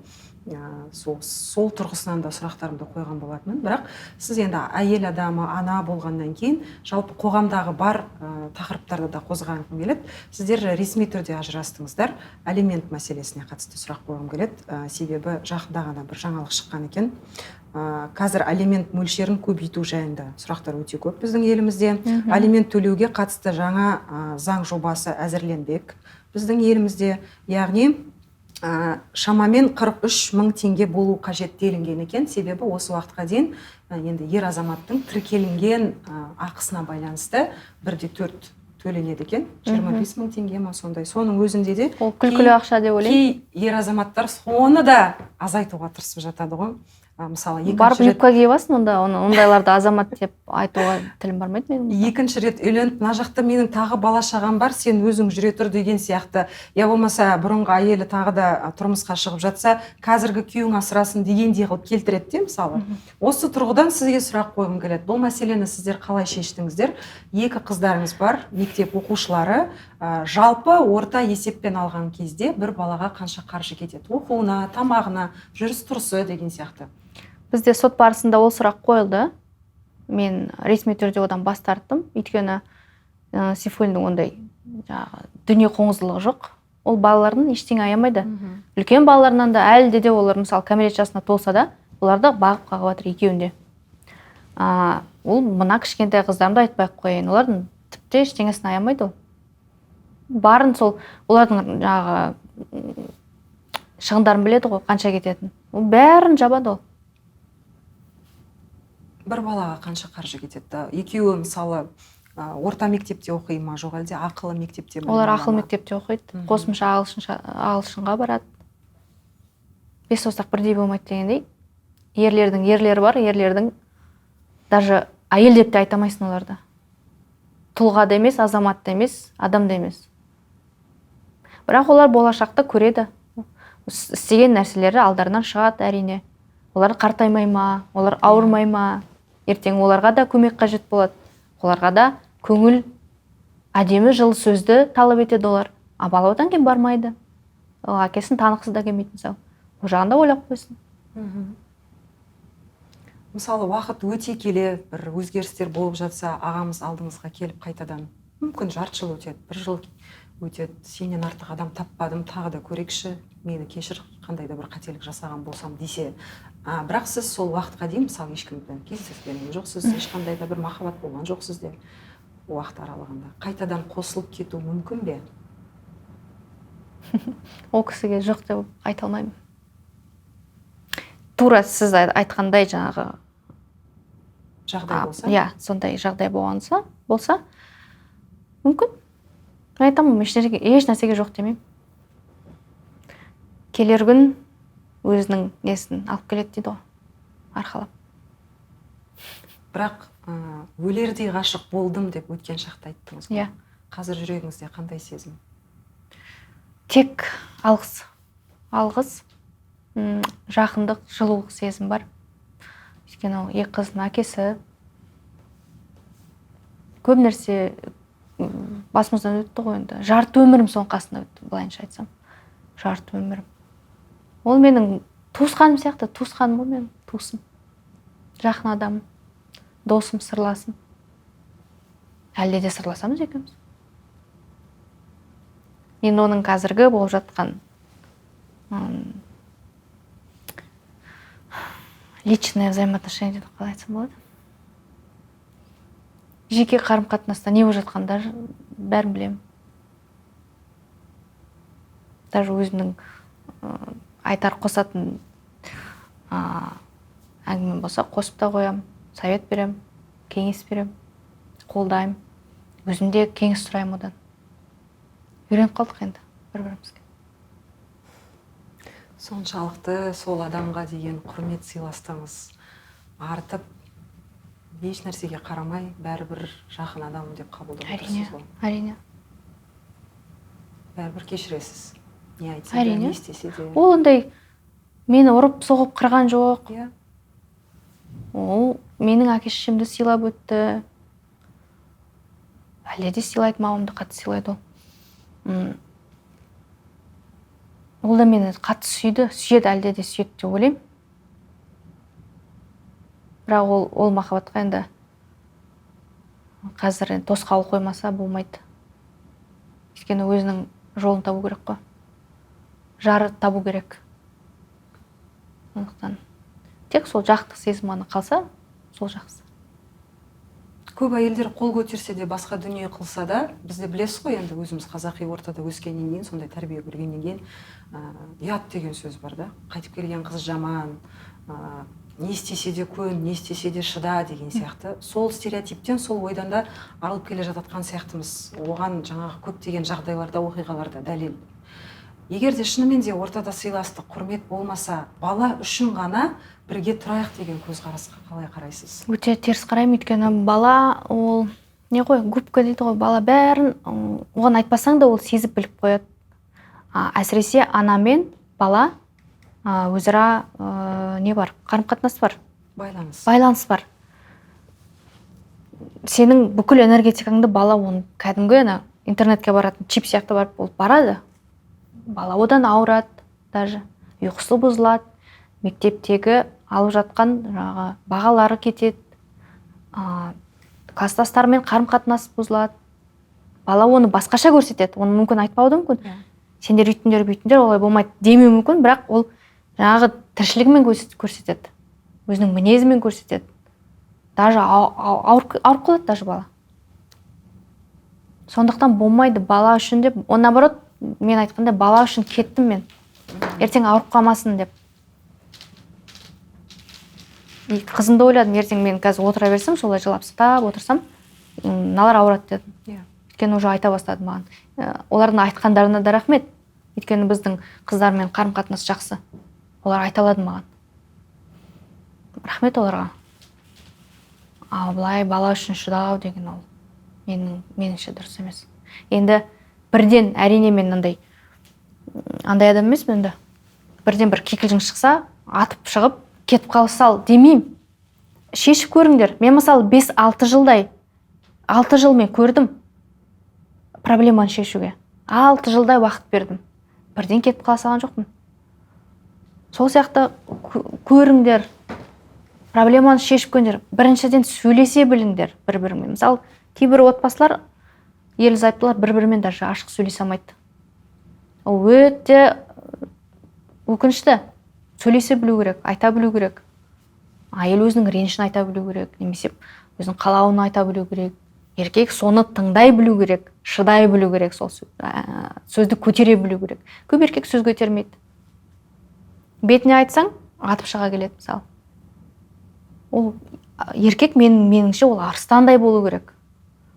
Сол тұрғысынан да сұрақтарымды қойған болатынмын. Бірақ сіз енді әйел адамы, ана болғаннан кейін жалпы қоғамдағы бар тақырыптарды да қозғағым келеді. Сіздер ресми түрде ажырастыңыздар. Алимент мәселесіне қатысты сұрақ қойғым келеді. Себебі жақында ғана бір жаңалық шыққан екен. Қазір алимент мөлшерін көбейту жайында сұрақтар өте көп біздің елімізде. Алимент төлеуге қатысты жаңа заң жобасы әзірленбек біздің елімізде. Яғни шамамен 43 мың теңге болу қажет делінген екен. Себебі осы уақытқа дейін енді ер азаматтың тіркелінген ақысына байланысты 1/4 төленеді екен. 25 мың теңге ма сондай. Соның өзінде де ол күлкілі ақша деп ойлаймын. Кей ер азаматтар соны да азайтуға тырысып жатады ғой. Мысалы барып юбка киіп алсын, ондайларды азамат деп айтуға тілім бармайды менің. Екінші рет үйленіп, мына жақта менің тағы бала шағам бар, сен өзің жүре тұр деген сияқты. Я болмаса бұрынғы әйелі тағы да тұрмысқа шығып жатса, қазіргі күйеуің асырасын дегендей қылып келтіреді де, мысалы. Осы тұрғыдан сізге сұрақ қойғым келеді. Бұл мәселені сіздер қалай шештіңіздер? Екі қыздарыңыз бар, мектеп оқушылары. Жалпы орта есеппен алған кезде бір балаға қанша қаржы кетеді? Оқуына, тамағына, жүріс тұрысы деген сияқты. Бізде сот барысында ол сұрақ қойылды. Мен ресми түрде одан бас тарттым. Өйткені Сейфуллиннің ондай дүние қоңыздылығы жоқ. Ол балаларын ештеңе аямайды. Үлкен балаларынан да әлі де олар мысалы кәмелет жасына толса да, оларды бағып қағып жатыр екеуінде. Ол мына кішкентай қыздарымды айтпай-ақ қояйын. Олардың тіпті ештеңесін аямайды ол. Барын сол олардың шығындарын біледі ғой, қанша кететінін. Ол бәрін жабады ол. Бір балаға қанша қаржы кетеді? Екеуі мысалы орта мектепте оқи ма, жоқ әлде ақылы мектепте ме? Олар ақылы мектепте оқиды. Қосымша ағылшынға барады. 5 саусақ бірдей болмайды дегендей. Ерлердің ерлері бар, ерлердің даже әйел деп те айтамайсың оларды. Тұлға да емес, азамат та емес, адам да емес. Бірақ олар болашақта көреді. Істеген нәрселері алдарынан шығады әрине. Олар қартаймай ма, олар ауырмай ма, ертең оларға да көмек қажет болады. Оларға да көңіл, әдемі жылы сөзді талап етеді олар. Бала одан кейін бармайды. Әкесін танықсыз да келмейтін сау. Ол жағында ойлап қойсын. Мысалы уақыт өте келе бір өзгерістер болып жатса, ағамыз алдыңызға келіп қайтадан мүмкін жарты жыл өтеді, 1 жыл өтеді, сенен артық адам таппадым, тағы да көрекші, мені кешір, қандай да бір қателік жасаған болсам десе. Бірақ сіз сол уақытқа дейін мысалы ешкіммен кездеспеген жоқсыз, ешқандай да бір махаббат болған жоқ сізде уақыт аралығында. Қайтадан қосылып кету мүмкін бе? Ол кісіге жоқ деп айта алмаймын. Тура сіз айтқандай жаңағы жағдай болса? Иә, сондай жағдай болса, мүмкін. Айтамын, еш нәрсеге жоқ демеймін. Келер күн өзінің несін алып келеді дейді ғой, арқалап. Бірақ өлердей ғашық болдым деп өткен шақта айттыңыз ғой. Иә. Қазір жүрегіңізде қандай сезім? Тек алғыс, жақындық, жылулық сезім бар. Өйткені ол екі қыздың әкесі. Көп нәрсе басымыздан өтті ғой енді. Жарты өмірім соның қасында өтті, былайынша айтсам. Жарты өмірім. Ол менің туысқаным сияқты, туысқаным ғой менің, туысым. Жақын адамым, досым, сырласым. Әлде де сырласамыз екеуміз. Мен оның қазіргі болып жатқан личное взаимоотношение деп қалай айтсам болады. Жеке қарым-қатынаста не болып жатқанда бәрін білемін. Даже өзімнің айтар қосатын әңгіме болса қосып та қоямын, совет беремін, кеңес беремін, қолдаймын. Өзімде кеңес сұраймын одан. Үйреніп қалдық енді бір-бірімізге. Соншалықты сол адамға деген құрмет сыйластығыңыз артып, еш нәрсеге қарамай, бәрібір жақын адам деп қабылдап отырсыз ғой. Әрине. Бәрібір кешіресіз. Не айтса да, не істесе де. Ол ондай мені ұрып соғып қырған жоқ. Ол менің әке-шешемді сыйлап өтті. әлде де сыйлайды, мамамды қатты сыйлайды ол. Ол да мені қатты сүйеді, әлде де сүйеді деп ойлаймын. Бірақ ол махаббатқа енді қазір тосқауыл қоймаса болмайды. Өйткені өзінің жолын табу керек қой. Жары табу керек. Сондықтан тек сол жақтық сезім ғана қалса, сол жақсы. Көп әйелдер қол көтерсе де, басқа дүние қылса да, бізде білесіз ғой, енді өзіміз қазақи ортада өскеннен кейін, сондай тәрбие көргеннен кейін, ұят деген сөз бар да. Қайтып келген қыз жаман, не істесе де көн, не істесе де шыда деген сияқты. Сол стереотиптен, сол ойдан да арылып келе жатқан сияқтымыз. Оған жаңағы көптеген жағдайларда, оқиғаларда дәлел. Егер де шынымен де ортада сыйластық, құрмет болмаса, бала үшін ғана бірге тұрайық деген көзқарасқа қалай қарайсыз? Өте теріс қараймын, өйткені бала ол не ғой, губка дейді ғой, бала бәрін оған айтпасаң да ол сезіп біліп қояды. Әсіресе ана мен бала өзара не бар? Қарым-қатынас бар. Байланыс бар. Сенің бүкіл энергетикаңды бала оны кәдімгі интернетке баратын чип сияқты болып барады. Бала одан ауырады, даже ұйқысы бұзылады, мектептегі алып жатқан бағалары кетеді, класстастарымен қарым-қатынас бұзылады. Бала оны басқаша көрсетеді, оны мүмкін айтпауы да мүмкін. Сендер бүйтіндер, олай болмайды демеу мүмкін, бірақ ол жаңағы тіршілігімен көрсетеді, өзінің мінезімен көрсетеді. Даже ауырып қалады даже бала. Сондықтан болмайды бала үшін деп, он наоборот, мен айтқанда бала үшін кеттім мен. Ертең ауырып қалмасын деп. Қызымды ойладым, ертең мен қазір отыра берсем, солай жылап сықтап отырсам, мыналар ауырады дедім. Өйткені уже айта бастады маған. Олардың айтқандарына да рахмет. Өйткені біздің қыздармен қарым-қатынас жақсы. Олар айта алады маған. Рахмет оларға. Ал былай бала үшін шыдау деген ол меніңше дұрыс емес. Енді бірден әрине мен андай адам емеспін енді. Бірден бір кикілжің шықса, атып шығып, кетіп қалсал демеймін. Шешіп көріңдер. Мен мысалы 5-6 жылдай, 6 жыл мен көрдім проблеманы шешуге. 6 жылдай уақыт бердім. Бірден кетіп қала салған жоқпын. Сол сияқты көріңдер, проблеманы шешіп көріңдер. Біріншіден сөйлесе біліңдер бір-бірімен. Мысалы, кейбір отбасылар, ерлі-зайыптылар бір-бірімен даже ашық сөйлесе алмайды. Ол өте өкінішті. Сөйлесе білу керек, айта білу керек. Әйел өзінің ренішін айта білу керек, немесе өзінің қалауын айта білу керек. Еркек соны тыңдай білу керек, шыдай білу керек, сол сөзді көтере білу керек. Көп еркек сөз көтермейді. Бетіне айтсаң, атып шыға келеді, мысалы. Ол еркек меніңше ол арыстандай болу керек.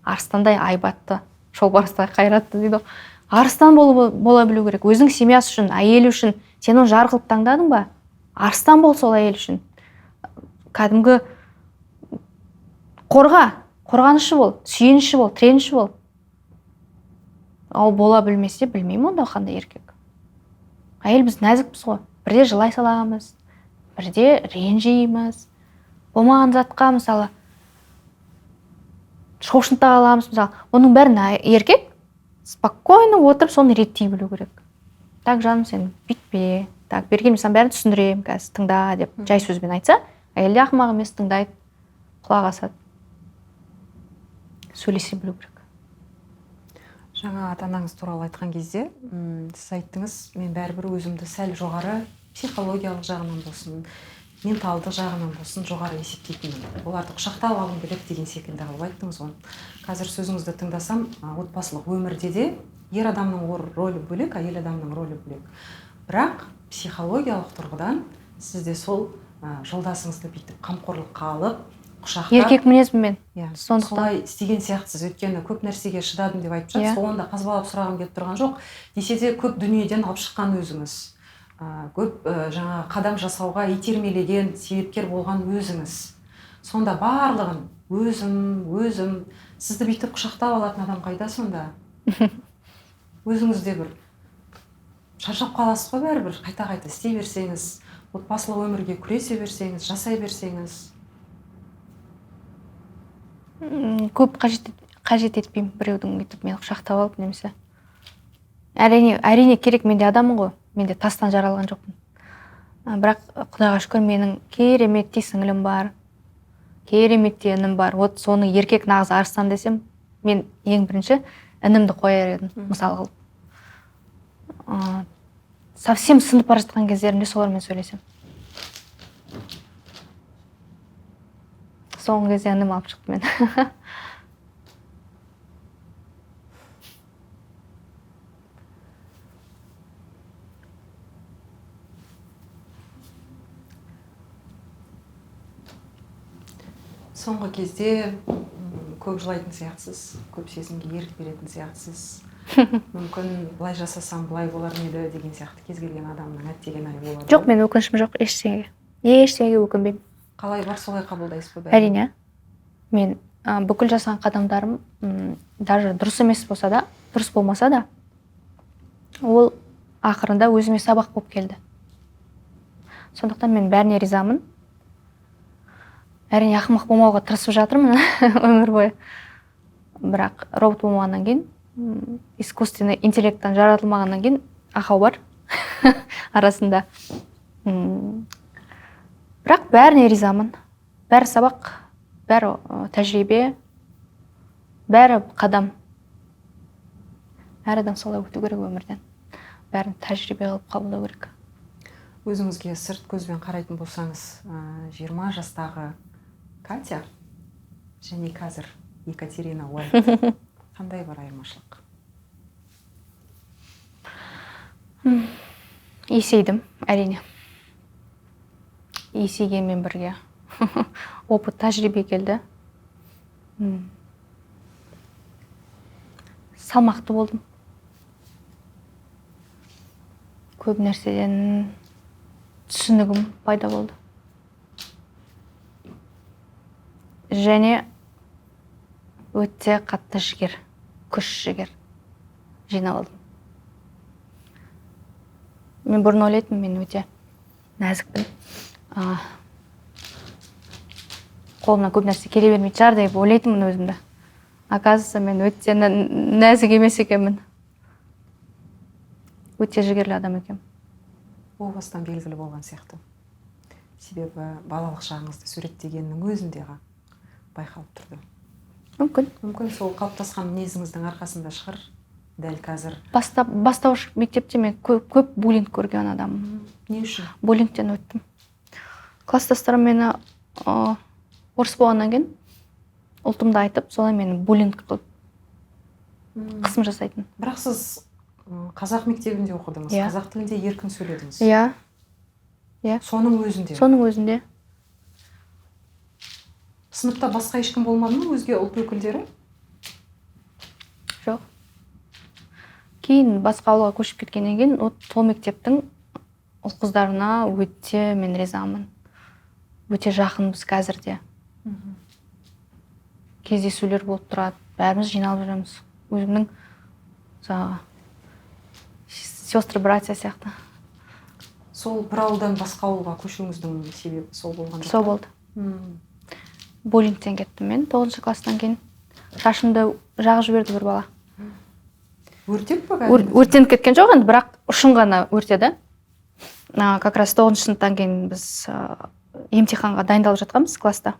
Арыстандай айбатты, жолбарыстай қайратты дейді. Арыстан бола білу керек. Өзің семьясы үшін, әйелі үшін сен оны жар қылып таңдадың ба? Арыстан бол сол әйел үшін. Кәдімгі қорғанышы бол, сүйеніші бол, треніші бол. Ал бола білмесе, білмеймін онда қандай еркек. Әйел біз нәзікпіз ғой. Бірде жылай саламыз, бірде ренжейміз. Болмаған затқа, мысалы, шошынта аламыз, мысалы. Оның бәрін еркек спокойно отырып, соны реттей білу керек. Так, жаным, сен бүйтпе. Так, берген мен бәрін түсіндірем, қазір тыңда деп жай сөзбен айтса, әйелде ақымақ емес, тыңдайды, құлақ асады. Сөйлесе білу керек. Жаңа ата-анаңыз туралы айтқан кезде, сіз айттыңыз, мен бәрібір өзімді сәл жоғары психологиялық жағынан болсын, менталдық жағынан болсын жоғары есептейтінмін. Оларды құшақтап алғым келеді деген секілді қылып айттыңыз оны. Қазір сөзіңізді тыңдасам, отбасылық өмірде де ер адамның рөлі бөлек, әйел адамның рөлі бөлек. Бірақ психологиялық тұрғыдан сізде сол жолдасыңызды бүйтіп қамқорлыққа алып, құшақтап, еркек мінезбен. Солай істеген сияқтысыз, өйткені көп нәрсеге шыдадым деп айтып жатсыз. Соғында қазбалап сұрағым келіп тұрған жоқ. Десе де көп дүниеден алып шыққан өзіңіз. Көп жаңа қадам жасауға итермелеген, себепкер болған өзіңіз. Сонда барлығын өзім сізді бүйтіп құшақтап алатын адам қайда сонда? Өзіңізде бір шаршап қаласыз ғой бәрібір, қайта-қайта істей берсеңіз, отбасылық өмірге күресе берсеңіз, жасай берсеңіз. Көп қажет етпеймін біреудің бүйтіп мені құшақтап алып немесе. Әрине керек, менде адаммын ғой, менде тастан жаралған жоқпын. Бірақ Құдайға шүкір менің кереметтей сіңілім бар, кереметтей інім бар. Вот соны еркек нағыз арыстан десем, мен ең бірінші інімді қояр едім, мысал қылып. Совсем сынып бара жатқан кездерімде солармен сөйлесем. Соңғы кезде інім алып шықты мен. Соңғы кезде көп жылайтын сияқтысыз, көп сезімге ерік беретін сияқтысыз. Мүмкін былай жасасам былай болар ма еді деген сияқты кез келген адамның әттеген ай болады. Жоқ, мен өкінішім жоқ ештеңеге өкінбеймін. Қалай бар солай қабылдайсыз ба? Әрине. Мен бүкіл жасаған қадамдарым даже дұрыс емес болса да, дұрыс болмаса да, ол ақырында өзіме сабақ болып келді. Сондықтан мен бәріне ризамын. Әрине ақымақ болмауға тырысып жатырмын өмір бойы. Бірақ робот болмағаннан кейін, искусственный интеллекттен жаратылмағаннан кейін ақау бар арасында. Бірақ бәріне ризамын. Бәрі сабақ, бәрі тәжірибе, бәрі қадам. Әр адам солай өту керек өмірден. Бәрін тәжірибе қылып қабылдау керек. Өзіңізге сырт көзбен қарайтын болсаңыз, 20 жастағы Катя және қазір Екатерина Уайт қандай бар айырмашылық? Есейдім, әрине. Есейгенмен бірге опыт, тәжірибе келді. Салмақты болдым. Көп нәрседен түсінігім пайда болды. Және өте қатты жігер, күш жігер жинап алдым. Мен бұрын ойлайтынмын, мен өте нәзікпін. Қолымнан көп нәрсе келе бермейді шығар деп ойлайтынмын өзімді. Оказывается, мен өте нәзік емес екенмін. Өте жігерлі адам екенмін. Ол бастан белгілі болған сияқты. Себебі балалық шағыңызды суреттегеннің өзінде байқалып тұрды. Мүмкін сол қалыптасқан мінезіңіздің арқасында шығар, дәл қазір. Бастауыш мектепте мен көп буллинг көрген адаммын. Не үшін? Буллингтен өттім. Класстастарым мені орыс болғаннан кейін ұлтымды айтып, солай мені буллинг қылып қысым жасайтын. Бірақ сіз қазақ мектебінде оқыдыңыз, қазақ тілінде еркін сөйледіңіз. Иә. Соның өзінде. Сыныпта басқа ешкім болмады ма, өзге ұлт өкілдері? Жоқ. Кейін басқа ауылға көшіп кеткеннен кейін, сол мектептің ұл қыздарына өте мен ризамын. Өте жақынбыз қазірде. Кездесулер болып тұрады, бәріміз жиналып жүреміз. Өзімнің сестры, братья сияқты. Сол бір ауылдан басқа ауылға көшуіңіздің себебі сол болған? Сол болды. Буллингтен кеттім мен 9 класстан кейін. Шашымды жағып жіберді бір бала. Өртеп пе? Өртеніп кеткен жоқ енді, бірақ ұшын ғана өртеді. Как раз 9 сыныптан кейін біз емтиханға дайындалып жатқанбыз класста.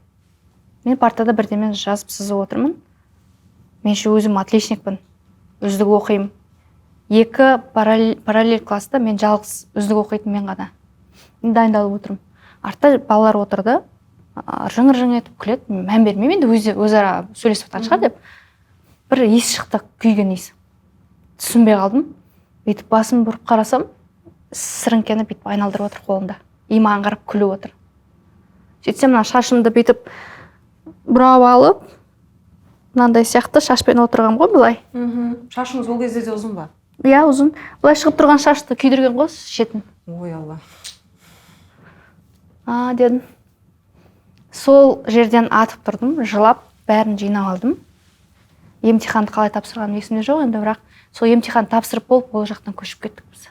Мен партада бірдемен жазып сызып отырмын. Менше өзім отличникпін, үздік оқимын. 2 параллель класста мен жалғыз үздік оқитын мен ғана. Мен дайындалып отырмын. Артта балалар отырды, жыңыр-жың етіп күледі. Мән бермеймін, енді өзара сөйлесіп жатқан шығар деп. Бір иіс шықты, күйген иіс. Түсінбей қалдым. Бүйтіп басым бұрып қарасам, сіріңкені бүйтіп айналдырып отыр қолында. Маған қарап күліп отыр. Сөйтсем, шашымды бүйтіп бұрап алып, мынандай сияқты шашпен отырғам ғой былай. Шашыңыз ол кезде де ұзын ба? Иә, ұзын. Былай шығып тұрған шашты күйдірген ғой шетін. Ой Алла. Дедім. Сол жерден атып тұрдым, жылап, бәрін жинап алдым. Емтиханды қалай тапсырғаным есімде жоқ енді, бірақ сол емтиханды тапсырып болып, ол жақтан көшіп кеттік біз.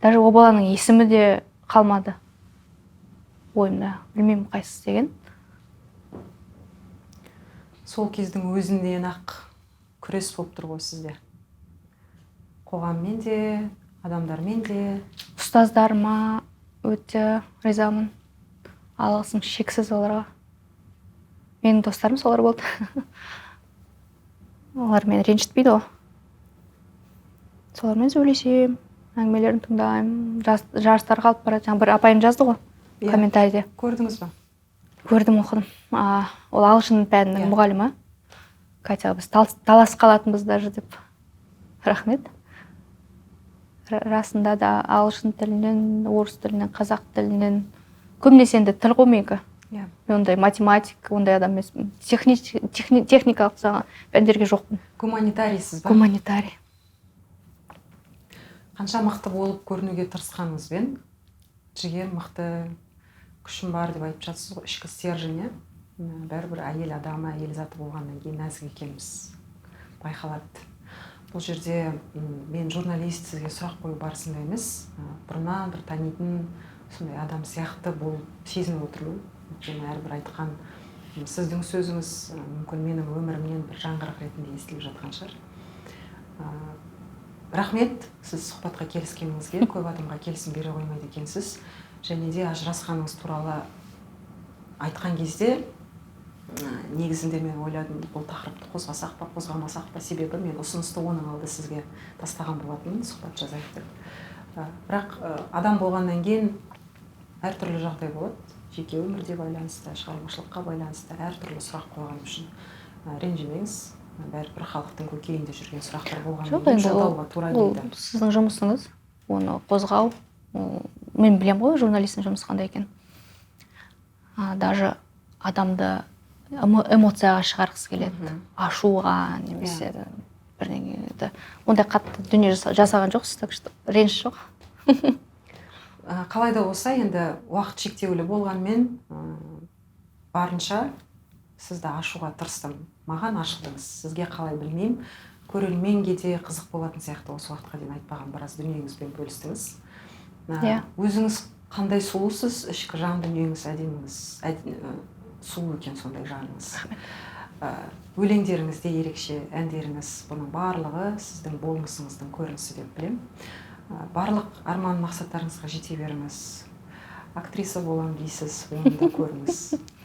Даже о баланың есімі де қалмады ойымда, білмеймін қайсысы деген. сол кездің өзінен ақ күрес болып тұр ғой сізде. Қоғаммен де, адамдармен де. Ұстаздарыма өте ризамын. Алғысым шексіз оларға. Менің достарым солар болды. Олар мені ренжітпейді ғой. Солармен сөйлесем, әңгімелерін тыңдаймын. Жарыстарға алып барады. Жаңа бір апайым жазды ғой комментарийде. Көрдіңіз ба? Көрдім, оқыдым. Ол ағылшын пәнінің мұғалімі. Катя, біз талас қалатынбыз даже деп. Рахмет. Расында да ағылшын тілінен, орыс тілінен, қазақ тілінен көбінесе енді тіл ғой менікі. Мен ондай математик, ондай адам емеспін. Техникалық пәндерге жоқпын. Гуманитарийсіз ба? Гуманитарий. Қанша мықты болып көрінуге тырысқаныңызбен, жігер мықты, күшім бар деп айтып жатсыз ғой, ішкі стержень, бәрібір әйел адамы, әйел заты болғаннан кейін нәзік екенбіз байқалады. Бұл жерде мен журналист сізге сұрақ қою барысында емес, бұрыннан бір танитын сондай адам сияқты болып сезініп отырмын. Өйткені әрбір айтқан сіздің сөзіңіз мүмкін менің өмірімнен бір жаңғырық ретінде естіліп жатқан шығар. Рахмет, сіз сұхбатқа келіскеніңізге, көп адамға келісім бере қоймайды екенсіз. Және де ажырасқаныңыз туралы айтқан кезде негізінде мен ойладым, бұл тақырыпты қозғасақ па, қозғамасақ па, себебі мен ұсынысты оның алды сізге тастаған болатын, сұхбат жазайық деп. Бірақ адам болғаннан кейін әртүрлі жағдай болады. Жеке өмірде байланысты, шығармашылыққа байланысты әртүрлі сұрақ қойған үшін ренжімеңіз. Бәрібір халықтың көкейінде жүрген сұрақтар болғаннан кейін жолдауға тура келді. Сіздің жұмысыңыз, оны қозғау. Мен білем ғой, журналистің жұмысы қандай екен. Даже адамды эмоцияға шығарғысы келеді. Ашуға, немесе бірдеңе. Ондай қатты дүние жасаған жоқсыз, так что реніш жоқ. Қалай да болса, енді уақыт шектеулі болғанмен барынша сізді ашуға тырыстым. Маған ашылдыңыз. Сізге қалай білмеймін. Көрерменге де қызық болатын сияқты осы уақытқа дейін айтпаған біраз дүниеңізбен бөлістіңіз. Өзіңіз қандай сұлусыз, ішкі жан дүниеңіз әдеміңіз, сұлу екен сондай жаныңыз. Өлеңдеріңіз де ерекше, әндеріңіз, бұның барлығы сіздің болмысыңыздың көрінісі деп білем. Барлық арман мақсаттарыңызға жете беріңіз. Актриса болам дейсіз, оны да көріңіз.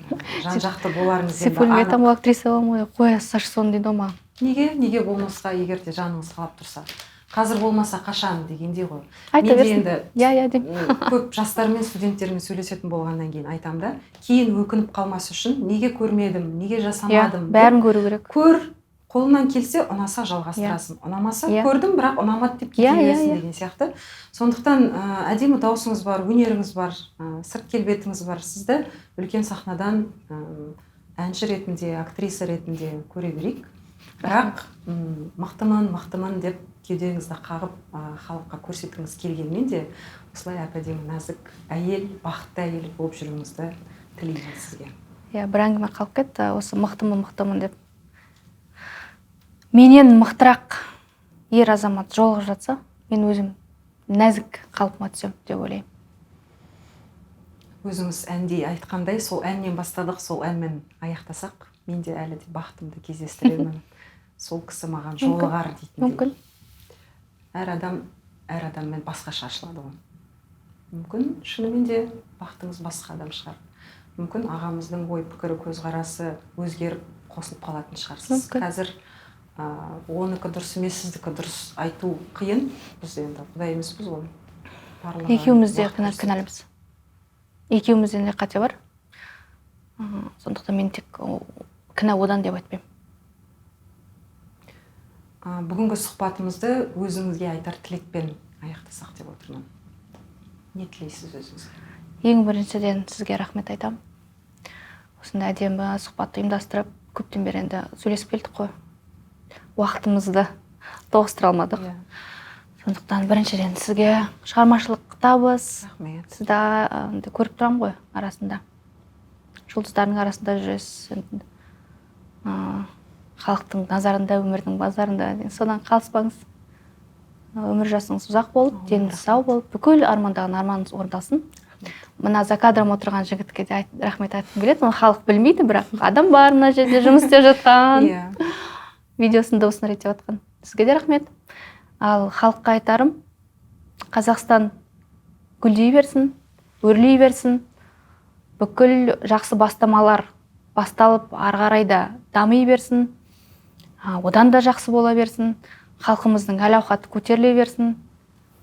Жан-жақты боларыңыз енді анық. Сепульге там актриса болмай, қоя сашсон дейді ма? Неге болмасқа, егер де жаныңыз қалап тұрса? Қазір болмаса қашан дегендей ғой. Айта берсін. Көп жастармен, студенттермен сөйлесетін болғаннан кейін айтам да, кейін өкініп қалмас үшін неге көрмедім, неге жасамадым. Бәрін көру керек. Көр, қолынан келсе, ұнаса жалғастырасың. Ұнамаса, көрдім, бірақ ұнамады деп кете бересің деген сияқты. Сондықтан әдемі даусыңыз бар, өнеріңіз бар, сырт келбетіңіз бар. Сізді үлкен сахнадан әнші ретінде, актриса ретінде көре берейік. Бірақ мықтымын деп кеудеңізді қағып халыққа көрсеткіңіз келгенмен де осылай әп-әдемі нәзік әйел, бақытты әйел болып жүруіңізді тілеймін сізге. Бір әңгіме қалып кетті, осы мықтымын деп. Менен мықтырақ ер азамат жолығып жатса, мен өзім нәзік қалпыма түсем деп ойлаймын. Өзіңіз әнде айтқандай, сол әннен бастадық, сол әнмен аяқтасақ, мен де әлі де бақытымды кездестіремін. Сол кісі маған жолығар дейтіндей. Мүмкін. Әр адаммен басқаша ашылады ғой. Мүмкін шынымен де бақытыңыз басқа адам шығар. Мүмкін ағамыздың ой пікірі, көзқарасы өзгеріп қосылып қалатын шығарсыз. Қазір оныкі дұрыс емес, сіздікі дұрыс айту қиын. Біз енді құдай емеспіз ғой. Екеуміз де кінәліміз. Екеумізде де қате бар. Сондықтан мен тек кінә одан деп айтпаймын. Бүгінгі сұхбатымызды өзіңізге айтар тілекпен аяқтасақ деп отырмын. Не тілейсіз өзіңізге? Ең біріншіден сізге рахмет айтамын. Осындай әдемі сұхбатты ұйымдастырып, көптен бері енді сөйлесіп келдік қой. Уақытымызды тоғыстыра алмадық. Сондықтан біріншіден сізге шығармашылық табыс. Рахмет. Сізді көріп тұрам ғой арасында. Жұлдыздардың арасында жүресіз. Халықтың назарында, өмірдің базарында. Содан қалыспаңыз. Өмір жасыңыз ұзақ болып, деніңіз сау болып, бүкіл армандаған арманыңыз орындалсын. мына за кадром отырған жігітке де рахмет айтқым келеді. Оны халық білмейді, бірақ адам бар мына жерде жұмыс істеп жатқан, видеосын дыбысын реттеп жатқан. Сізге де рахмет. Ал халыққа айтарым, Қазақстан гүлдей берсін, өрлей берсін. Бүкіл жақсы бастамалар басталып, ары қарай да дами берсін. Одан да жақсы бола берсін. Халқымыздың әл-ауқаты көтеріле берсін.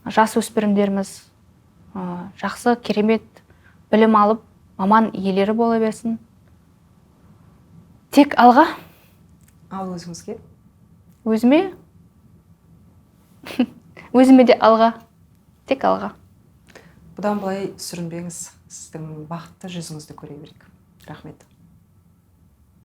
Жас өспірімдеріміз жақсы, керемет білім алып, маман иелері бола берсін. Тек алға. Ал өзіңізге? Өзіме? Өзіме де алға. Тек алға. Бұдан былай сүрінбеңіз. Сіздің бақытты жүзіңізді көре берейік. Рахмет.